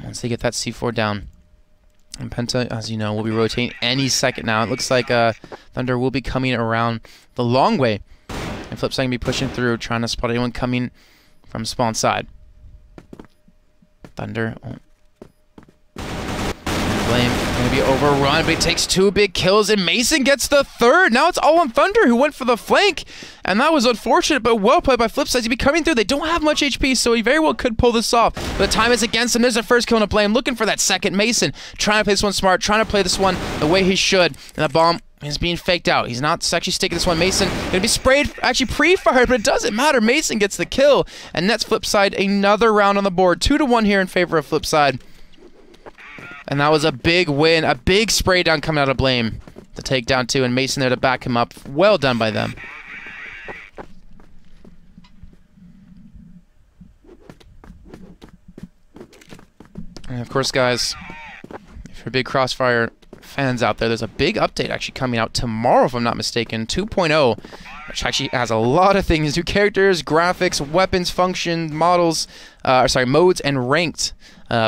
once they get that C4 down? And Penta, as you know, will be rotating any second now. It looks like Thunder will be coming around the long way. And FlipSid going to be pushing through, trying to spot anyone coming from spawn side. Thunder. Oh. Blame going to be overrun, but he takes 2 big kills, and Mason gets the 3rd. Now it's all on Thunder, who went for the flank. And that was unfortunate, but well played by FlipSid. He'll be coming through. They don't have much HP, so he very well could pull this off. But the time is against him. There's a first kill on a Blame. Looking for that second. Mason trying to play this one smart, trying to play this one the way he should. And that bomb is being faked out. He's not actually sticking this one. Mason going to be sprayed, actually pre-fired, but it doesn't matter. Mason gets the kill, and that's FlipSid another round on the board. 2-1 here in favor of FlipSid. And that was a big win, a big spray down coming out of Blame to take down 2, and Mason there to back him up. Well done by them. And of course, guys, if you're big Crossfire fans out there, there's a big update actually coming out tomorrow, if I'm not mistaken, 2.0, which actually has a lot of things: new characters, graphics, weapons, function, models, modes, and ranked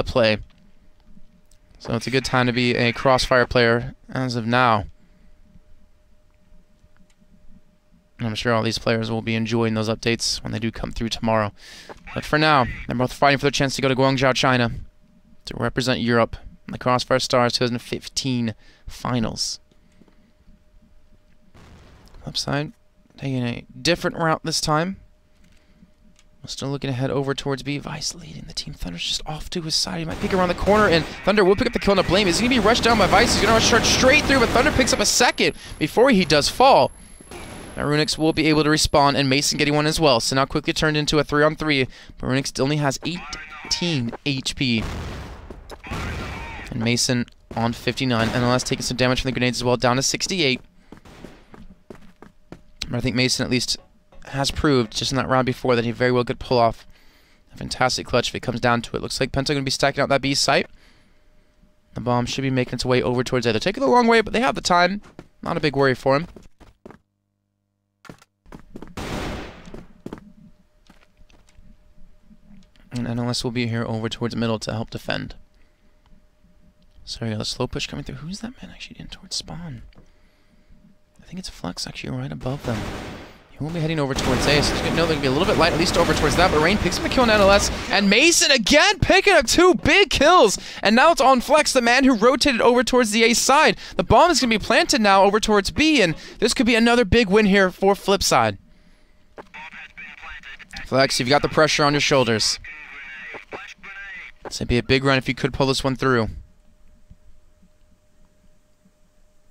play. So it's a good time to be a Crossfire player as of now. And I'm sure all these players will be enjoying those updates when they do come through tomorrow. But for now, they're both fighting for their chance to go to Guangzhou, China to represent Europe in the Crossfire Stars 2015 finals. FlipSid taking a different route this time. We're still looking ahead over towards B. Vice leading the team. Thunder's just off to his side. He might peek around the corner, and Thunder will pick up the kill on the Blame. Is he going to be rushed down by Vice? He's going to rush straight through, but Thunder picks up a second before he does fall. Now Runix will be able to respawn, and Mason getting one as well. So now quickly turned into a 3-on-3, but Runix only has 18 HP. And Mason on 59. NLS taking some damage from the grenades as well, down to 68. But I think Mason at least has proved just in that round before that he very well could pull off a fantastic clutch if it comes down to it. Looks like Penta going to be stacking out that B site. The bomb should be making its way over towards A. They're taking the long way, but they have the time. Not a big worry for him. And NLS will be here over towards middle to help defend. So we got a slow push coming through. Who's that man actually in towards spawn? I think it's Flex actually right above them. He won't be heading over towards A, so he's going to know they're going to be a little bit light, at least over towards that. But Rain picks up the kill on NLS, and Mason again picking up 2 big kills. And now it's on Flex, the man who rotated over towards the A side. The bomb is going to be planted now over towards B, and this could be another big win here for FlipSid. Flex, you've got the pressure on your shoulders. It'd be a big run if you could pull this one through.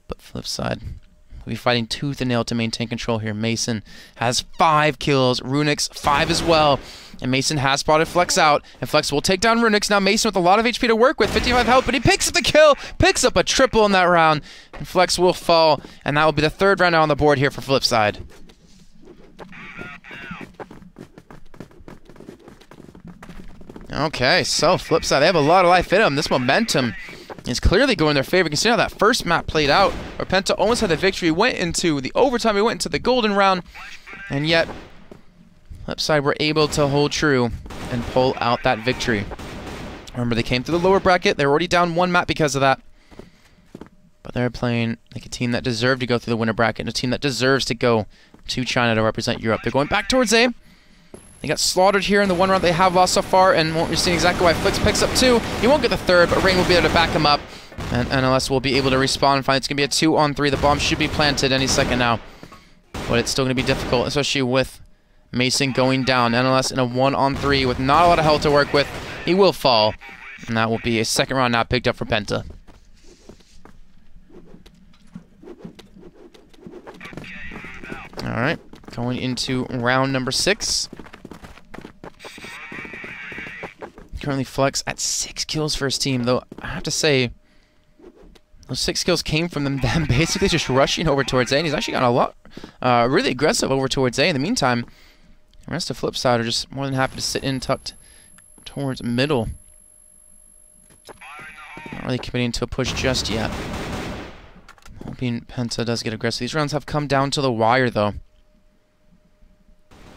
But FlipSid will be fighting tooth and nail to maintain control here. Mason has 5 kills. Runix 5 as well. And Mason has spotted Flex out. And Flex will take down Runix. Now Mason with a lot of HP to work with. 55 health, but he picks up the kill. Picks up a triple in that round. And Flex will fall. And that will be the 3rd round on the board here for FlipSid. Okay, so FlipSid, they have a lot of life in them. This momentum is clearly going in their favor. You can see how that first map played out, where Penta almost had the victory, went into the overtime, we went into the golden round, and yet FlipSid were able to hold true and pull out that victory. Remember, they came through the lower bracket. They were already down 1 map because of that. But they're playing like a team that deserved to go through the winner bracket, and a team that deserves to go to China to represent Europe. They're going back towards A. They got slaughtered here in the 1 round they have lost so far, and you're seeing exactly why Flix picks up 2. He won't get the 3rd, but Rain will be able to back him up. And NLS will be able to respawn and find it's going to be a 2-on-3. The bomb should be planted any second now. But it's still going to be difficult, especially with Mason going down. NLS in a 1-on-3 with not a lot of health to work with. He will fall. And that will be a 2nd round now picked up for Penta. Alright, going into round number 6. Currently Flex at 6 kills for his team, though I have to say those 6 kills came from them basically just rushing over towards A, and he's actually got a lot really aggressive over towards A. In the meantime, the rest of FlipSid are just more than happy to sit in tucked towards middle. Not really committing to a push just yet. Hoping Penta does get aggressive. These rounds have come down to the wire, though.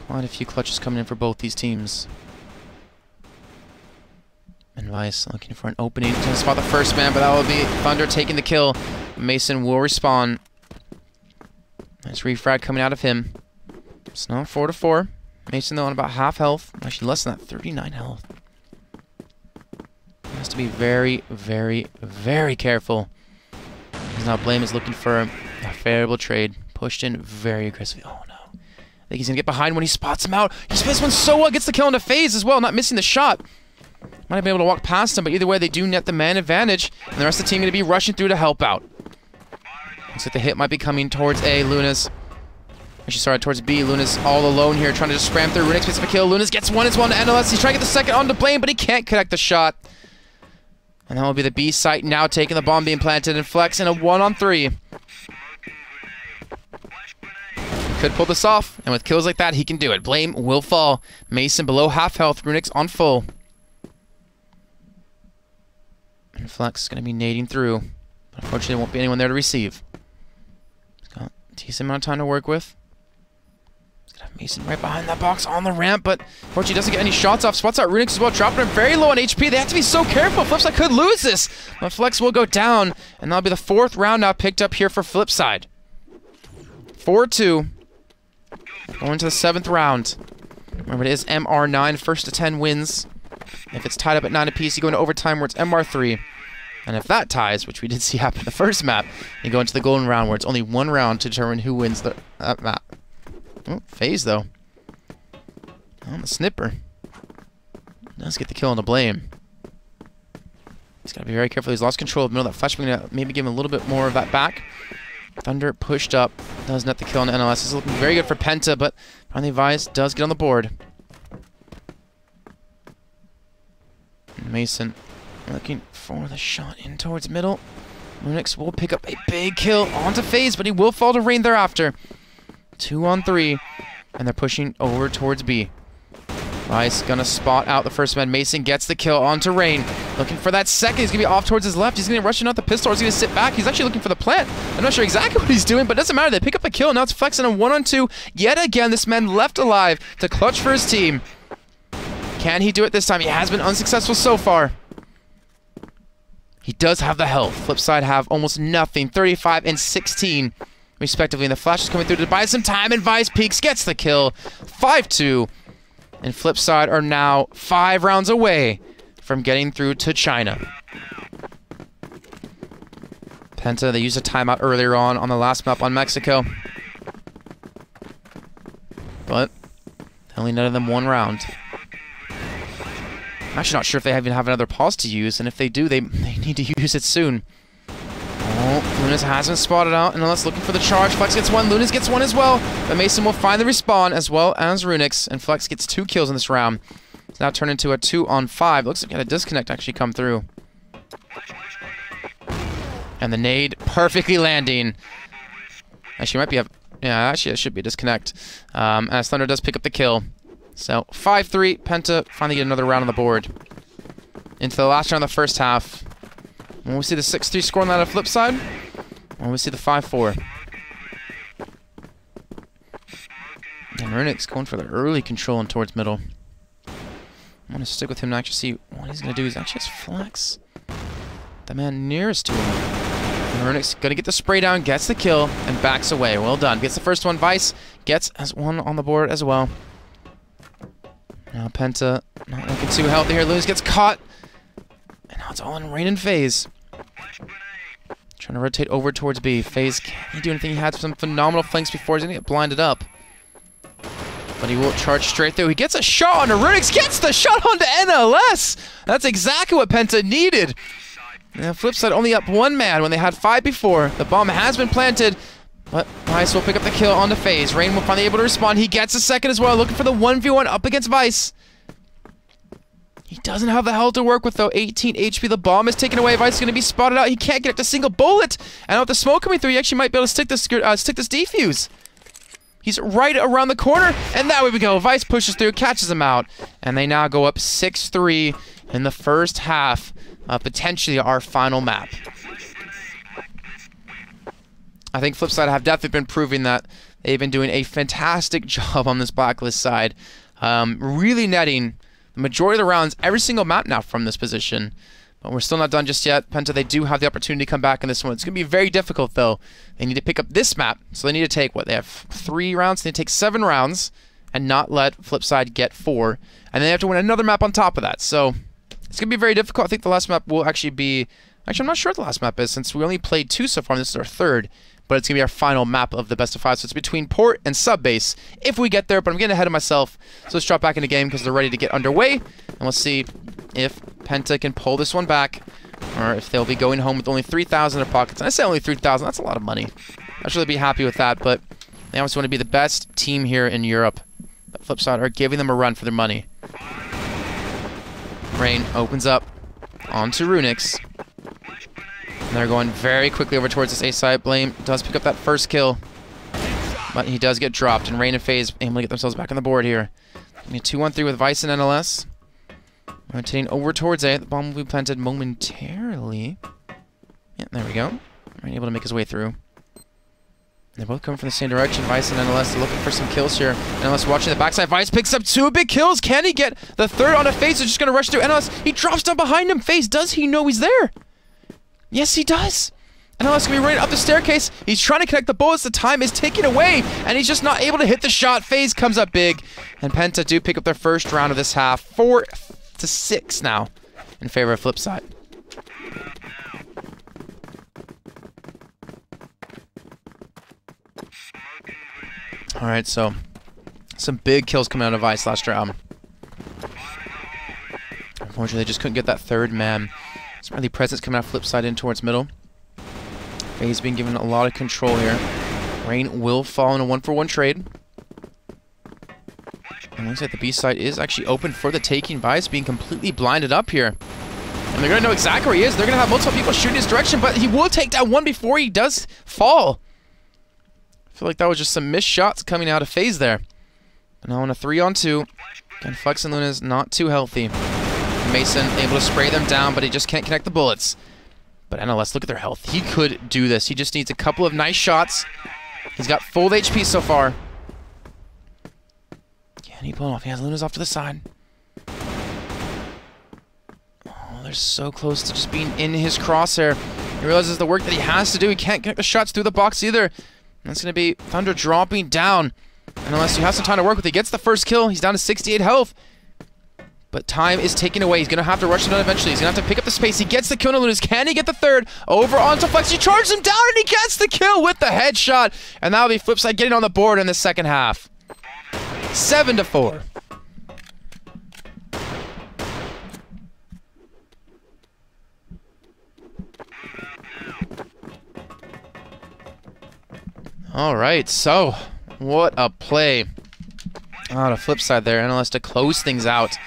Quite a few clutches coming in for both these teams. And Vice looking for an opening to spot the first man, but that will be Thunder taking the kill. Mason will respawn. Nice refrag coming out of him. It's now 4-4. Mason, though, on about half health. Actually, less than that, 39 health. He has to be very, very, very careful. Because now Blame is looking for a favorable trade. Pushed in very aggressively. Oh, no. I think he's going to get behind when he spots him out. He spits one so well, gets the kill into phase as well, not missing the shot. Might have been able to walk past him, but either way, they do net the man advantage, and the rest of the team going to be rushing through to help out. Looks like the hit might be coming towards A. Lunas. Actually, sorry, towards B. Lunas all alone here, trying to just spam through. Runix picks up a kill. Lunas gets 1 as well to NLS. He's trying to get the 2nd onto Blame, but he can't connect the shot. And that will be the B site now taking the bomb being planted, and Flex in a 1-on-3. Could pull this off, and with kills like that, he can do it. Blame will fall. Mason below half health. Runix on full. And Flex is going to be nading through. But unfortunately, there won't be anyone there to receive. He's got a decent amount of time to work with. He's going to have Mason right behind that box on the ramp, but unfortunately doesn't get any shots off. Spots out Runix as well, dropping him very low on HP. They have to be so careful. FlipSid could lose this, but Flex will go down, and that'll be the 4th round now picked up here for FlipSid. 4-2. Going to the 7th round. Remember, it is MR9, first to 10 wins. If it's tied up at 9 apiece, you go into overtime where it's MR3. And if that ties, which we did see happen in the first map, you go into the golden round where it's only 1 round to determine who wins that map. Oh, FaZe, though. On the snipper. Does get the kill on the blame. He's got to be very careful. He's lost control of middle. That flash going to maybe give him a little bit more of that back. Thunder pushed up. Does net the kill on NLS. This is looking very good for Penta, but finally Vice does get on the board. Mason looking for the shot in towards middle. Runix will pick up a big kill onto FaZe, but he will fall to Rain thereafter. 2 on 3, and they're pushing over towards B. Vice gonna spot out the first man. Mason gets the kill onto Rain. Looking for that second. He's gonna be off towards his left. He's gonna rush out the pistol, or he's gonna sit back. He's actually looking for the plant. I'm not sure exactly what he's doing, but it doesn't matter. They pick up the kill. Now it's flexing on 1 on 2. Yet again, this man left alive to clutch for his team. Can he do it this time? He has been unsuccessful so far. He does have the health. FlipSid have almost nothing. 35 and 16. Respectively, and the flash is coming through to buy some time, and Vice peeks, gets the kill. 5-2, and FlipSid are now 5 rounds away from getting through to China. Penta, they used a timeout earlier on the last map on Mexico. But they only netted them 1 round. I'm actually not sure if they even have another pause to use, and if they do, they need to use it soon. Oh, Lunas hasn't spotted out, and Lunas looking for the charge. Flex gets 1, Lunas gets 1 as well, but Mason will find the respawn as well as Runix, and Flex gets 2 kills in this round. It's now turned into a 2 on 5. Looks like we had a disconnect actually come through. And the nade perfectly landing. Actually, might be a... Yeah, actually, it should be a disconnect. As Thunder does pick up the kill. So, 5-3, Penta finally get another round on the board. Into the last round of the first half. When we see the 6-3 score on that FlipSid, when we see the 5-4. And Runix going for the early control and towards middle. I want to stick with him and actually see what he's going to do. He's actually just flex the man nearest to him. And Runix going to get the spray down, gets the kill, and backs away. Well done. Gets the first one. Vice gets as 1 on the board as well. Now Penta not looking too healthy here. Lewis gets caught. And now it's all in Rain and FaZe. Trying to rotate over towards B. FaZe, can he do anything? He had some phenomenal flanks before. He's going to get blinded up. But he will charge straight through. He gets a shot onto Runix. Gets the shot onto NLS. That's exactly what Penta needed. And FlipSid only up 1 man when they had 5 before. The bomb has been planted. But Vice will pick up the kill onto FaZe. Rain will finally able to respond. He gets a second as well. Looking for the 1v1 up against Vice. He doesn't have the health to work with, though. 18 HP. The bomb is taken away. Vice is going to be spotted out. He can't get up to single bullet. And with the smoke coming through, he actually might be able to stick this defuse. He's right around the corner. And there we go. Vice pushes through, catches him out. And they now go up 6-3 in the first half of potentially our final map. I think FlipSid have definitely been proving that they've been doing a fantastic job on this Blacklist side. Really netting the majority of the rounds, every single map now from this position. But we're still not done just yet. Penta, they do have the opportunity to come back in this one. It's going to be very difficult, though. They need to pick up this map. So they need to take, what, they have 3 rounds? They need to take 7 rounds and not let FlipSid get 4. And then they have to win another map on top of that. So it's going to be very difficult. I think the last map will actually be... Actually, I'm not sure what the last map is, since we only played 2 so far, and this is our 3rd. But it's going to be our final map of the best of 5. So it's between port and sub base if we get there. But I'm getting ahead of myself. So let's drop back into game because they're ready to get underway. And we'll see if Penta can pull this one back, or if they'll be going home with only 3,000 in their pockets. And I say only 3,000. That's a lot of money. I'd really be happy with that. But they always want to be the best team here in Europe. But FlipSid are giving them a run for their money. Rain opens up onto Runix. And they're going very quickly over towards this A side. Blame does pick up that first kill, but he does get dropped. And Rain and FaZe able to get themselves back on the board here. 2-1-3 with Vice and NLS. Rotating over towards A. The bomb will be planted momentarily. Yeah, there we go. Rain able to make his way through. They're both coming from the same direction. Vice and NLS are looking for some kills here. NLS watching the backside. Vice picks up 2 big kills. Can he get the third on a FaZe? They're just going to rush through NLS. He drops down behind him. FaZe, does he know he's there? Yes, he does. NLS going to be running up the staircase. He's trying to connect the bullets. The time is ticking away, and he's just not able to hit the shot. FaZe comes up big, and Penta do pick up their first round of this half. 4-6 now in favor of FlipSid. All right, so some big kills coming out of Vice last round. Unfortunately, they just couldn't get that third man. Some early presence coming out FlipSid in towards middle. FaZe being given a lot of control here. Rain will fall in a 1-for-1 trade. And looks like the B side is actually open for the taking. Vice being completely blinded up here. And they're going to know exactly where he is. They're going to have multiple people shooting his direction, but he will take down one before he does fall. I feel like that was just some missed shots coming out of FaZe there. And now on a 3-on-2. Again, Flex and Luna's not too healthy. Mason able to spray them down, but he just can't connect the bullets. But NLS, look at their health. He could do this. He just needs a couple of nice shots. He's got full HP so far. Can he pull off? He has Luna's off to the side. Oh, they're so close to just being in his crosshair. He realizes the work that he has to do. He can't connect the shots through the box either. That's going to be Thunder dropping down. And unless you have some time to work with, he gets the first kill. He's down to 68 health. But time is taken away. He's going to have to rush it down eventually. He's going to have to pick up the space. He gets the kill on Lunas. Can he get the third? Over onto Flex. He charges him down and he gets the kill with the headshot. And that'll be FlipSid getting on the board in the second half. 7-4. Alright, so what a play out of FlipSid there. NLS to close things out.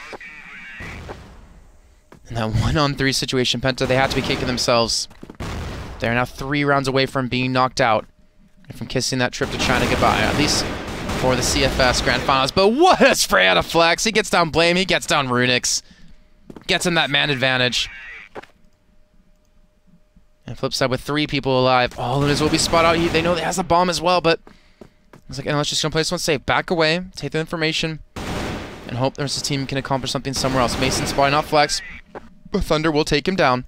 In that 1-on-3 situation, Penta, they have to be kicking themselves. They're now 3 rounds away from being knocked out and from kissing that trip to China goodbye, at least for the CFS Grand Finals. But what a spray out of Flex. He gets down Blame, he gets down Runix. Gets him that man advantage. And FlipSid with 3 people alive. Oh, Lunas will be spot out. They know he has a bomb as well, but looks like NLS just gonna play this one safe. Back away, take the information, and hope the rest of the team can accomplish something somewhere else. Mason spotting off Flex. But Thunder will take him down.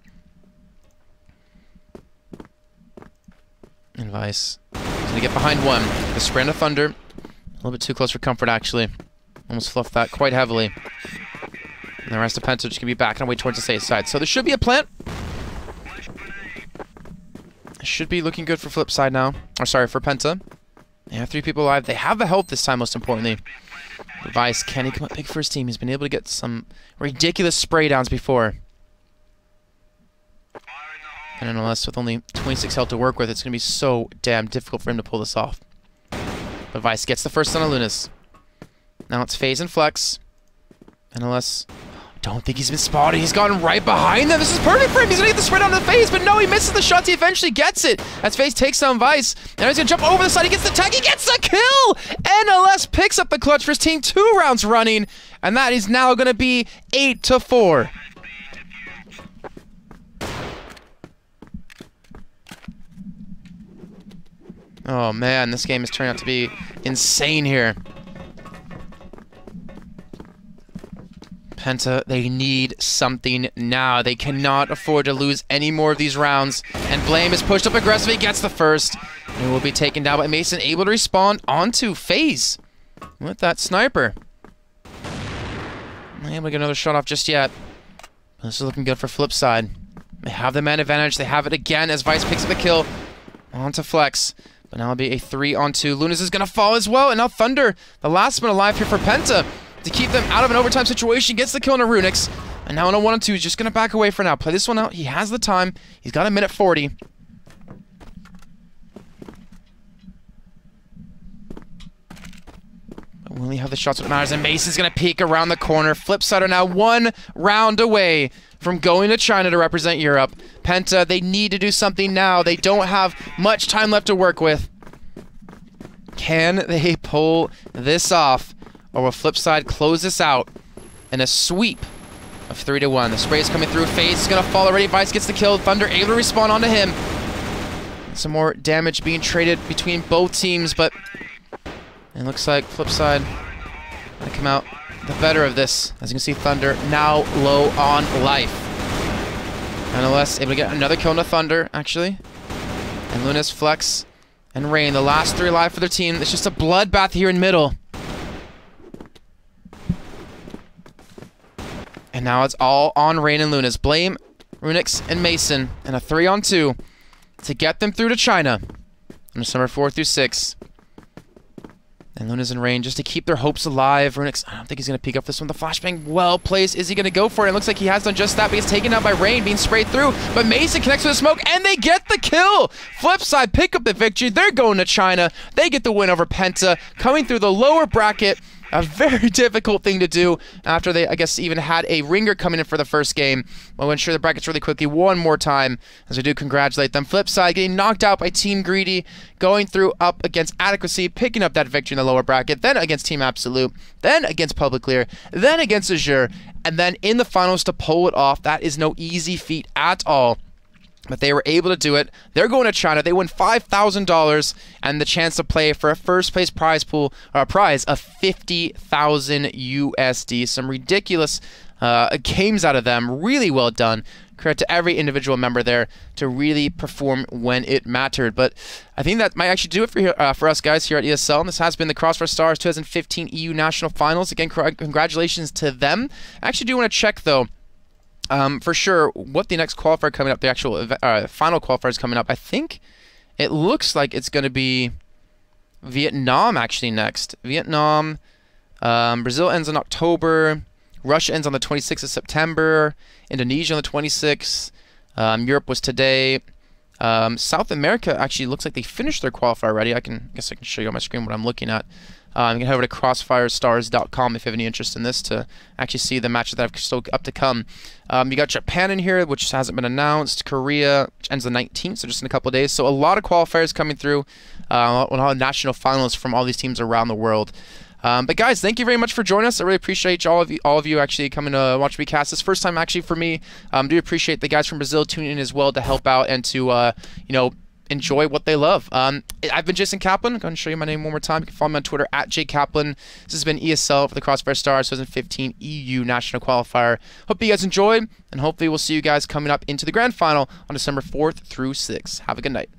And Vice is gonna get behind one. The spray into Thunder. A little bit too close for comfort, actually. Almost fluffed that quite heavily. And the rest of Penta just gonna be backing away towards the safe side. So there should be a plant. Should be looking good for FlipSid now. Or sorry, for Penta. They have 3 people alive. They have the health this time, most importantly. Vice, can he come up big for his team? He's been able to get some ridiculous spray downs before. And NLS with only 26 health to work with, it's going to be so damn difficult for him to pull this off. But Vice gets the first on Lunas. Now it's FaZe and Flex. NLS, don't think he's been spotted. He's gotten right behind them. This is perfect for him. He's going to get the spread onto the FaZe, but no, he misses the shots. He eventually gets it as FaZe takes down Vice. Now he's going to jump over the side. He gets the tag. He gets the kill! NLS picks up the clutch for his team 2 rounds running, and that is now going to be 8-4. Oh man, this game is turning out to be insane here. Penta, they need something now. They cannot afford to lose any more of these rounds. And Blame is pushed up aggressively, gets the first. And will be taken down by Mason, able to respawn onto FaZe with that sniper. Not able to get another shot off just yet. This is looking good for FlipSid. They have the man advantage. They have it again as Vice picks up the kill onto Flex. But now it'll be a 3-on-2. Lunas is going to fall as well. And now Thunder, the last one alive here for Penta, to keep them out of an overtime situation, gets the kill on a Runix. And now on a 1-on-2, he's just going to back away for now. Play this one out. He has the time. He's got a minute 40. But will he have the shots when it matters? And Mason's going to peek around the corner. FlipSid are now 1 round away from going to China to represent Europe. Penta, they need to do something now. They don't have much time left to work with. Can they pull this off? Or will FlipSid close this out in a sweep of 3-1? The spray is coming through. FaZe is going to fall already. Vice gets the kill. Thunder able to respawn onto him. some more damage being traded between both teams, but it looks like FlipSid gonna come out the better of this. As you can see, Thunder now low on life. Nonetheless, able to get another kill into Thunder, actually. And Lunas, Flex, and Rain, the last 3 alive for their team. It's just a bloodbath here in middle. And now it's all on Rain and Lunas. Blame, Runix, and Mason in a 3-on-2 to get them through to China on December 4th through 6th. And Lunas and Rain just to keep their hopes alive. Runix, I don't think he's going to peek up this one. The flashbang well placed. Is he going to go for it? It looks like he has done just that, but he's taken out by Rain, being sprayed through. But Mason connects with the smoke, and they get the kill. FlipSid pick up the victory. They're going to China. They get the win over Penta, coming through the lower bracket. A very difficult thing to do after they, I guess, even had a ringer coming in for the first game. We'll ensure the brackets really quickly one more time as we do congratulate them. FlipSid getting knocked out by Team Greedy, going through up against Adequacy, picking up that victory in the lower bracket, then against Team Absolute, then against Public Clear, then against Azure, and then in the finals to pull it off. That is no easy feat at all. But they were able to do it. They're going to China. They win $5,000 and the chance to play for a first-place prize pool, or a prize of 50,000 USD. Some ridiculous games out of them. Really well done. Credit to every individual member there to really perform when it mattered. But I think that might actually do it for us guys here at ESL. And this has been the Crossfire Stars 2015 EU National Finals. Again, congratulations to them. I actually do want to check though. For sure, what the next qualifier coming up, the actual final qualifier is coming up. I think it looks like it's going to be Vietnam actually next. Vietnam, Brazil ends in October, Russia ends on the 26th of September, Indonesia on the 26th, Europe was today. South America actually looks like they finished their qualifier already. I guess I can show you on my screen what I'm looking at. You can head over to crossfirestars.com if you have any interest in this to actually see the matches that are still up to come. You got Japan in here, which hasn't been announced. Korea, which ends the 19th, so just in a couple of days. So a lot of qualifiers coming through. A lot of national finals from all these teams around the world. But guys, thank you very much for joining us. I really appreciate all of you actually coming to watch me cast. This first time actually for me. Do appreciate the guys from Brazil tuning in as well to help out and to you know, enjoy what they love. I've been Jason Kaplan. I'm going to show you my name one more time. You can follow me on Twitter at @JKaplan. This has been ESL for the Crossfire Stars 2015 EU National Qualifier. Hope you guys enjoyed, and hopefully we'll see you guys coming up into the grand final on December 4th through 6th. Have a good night.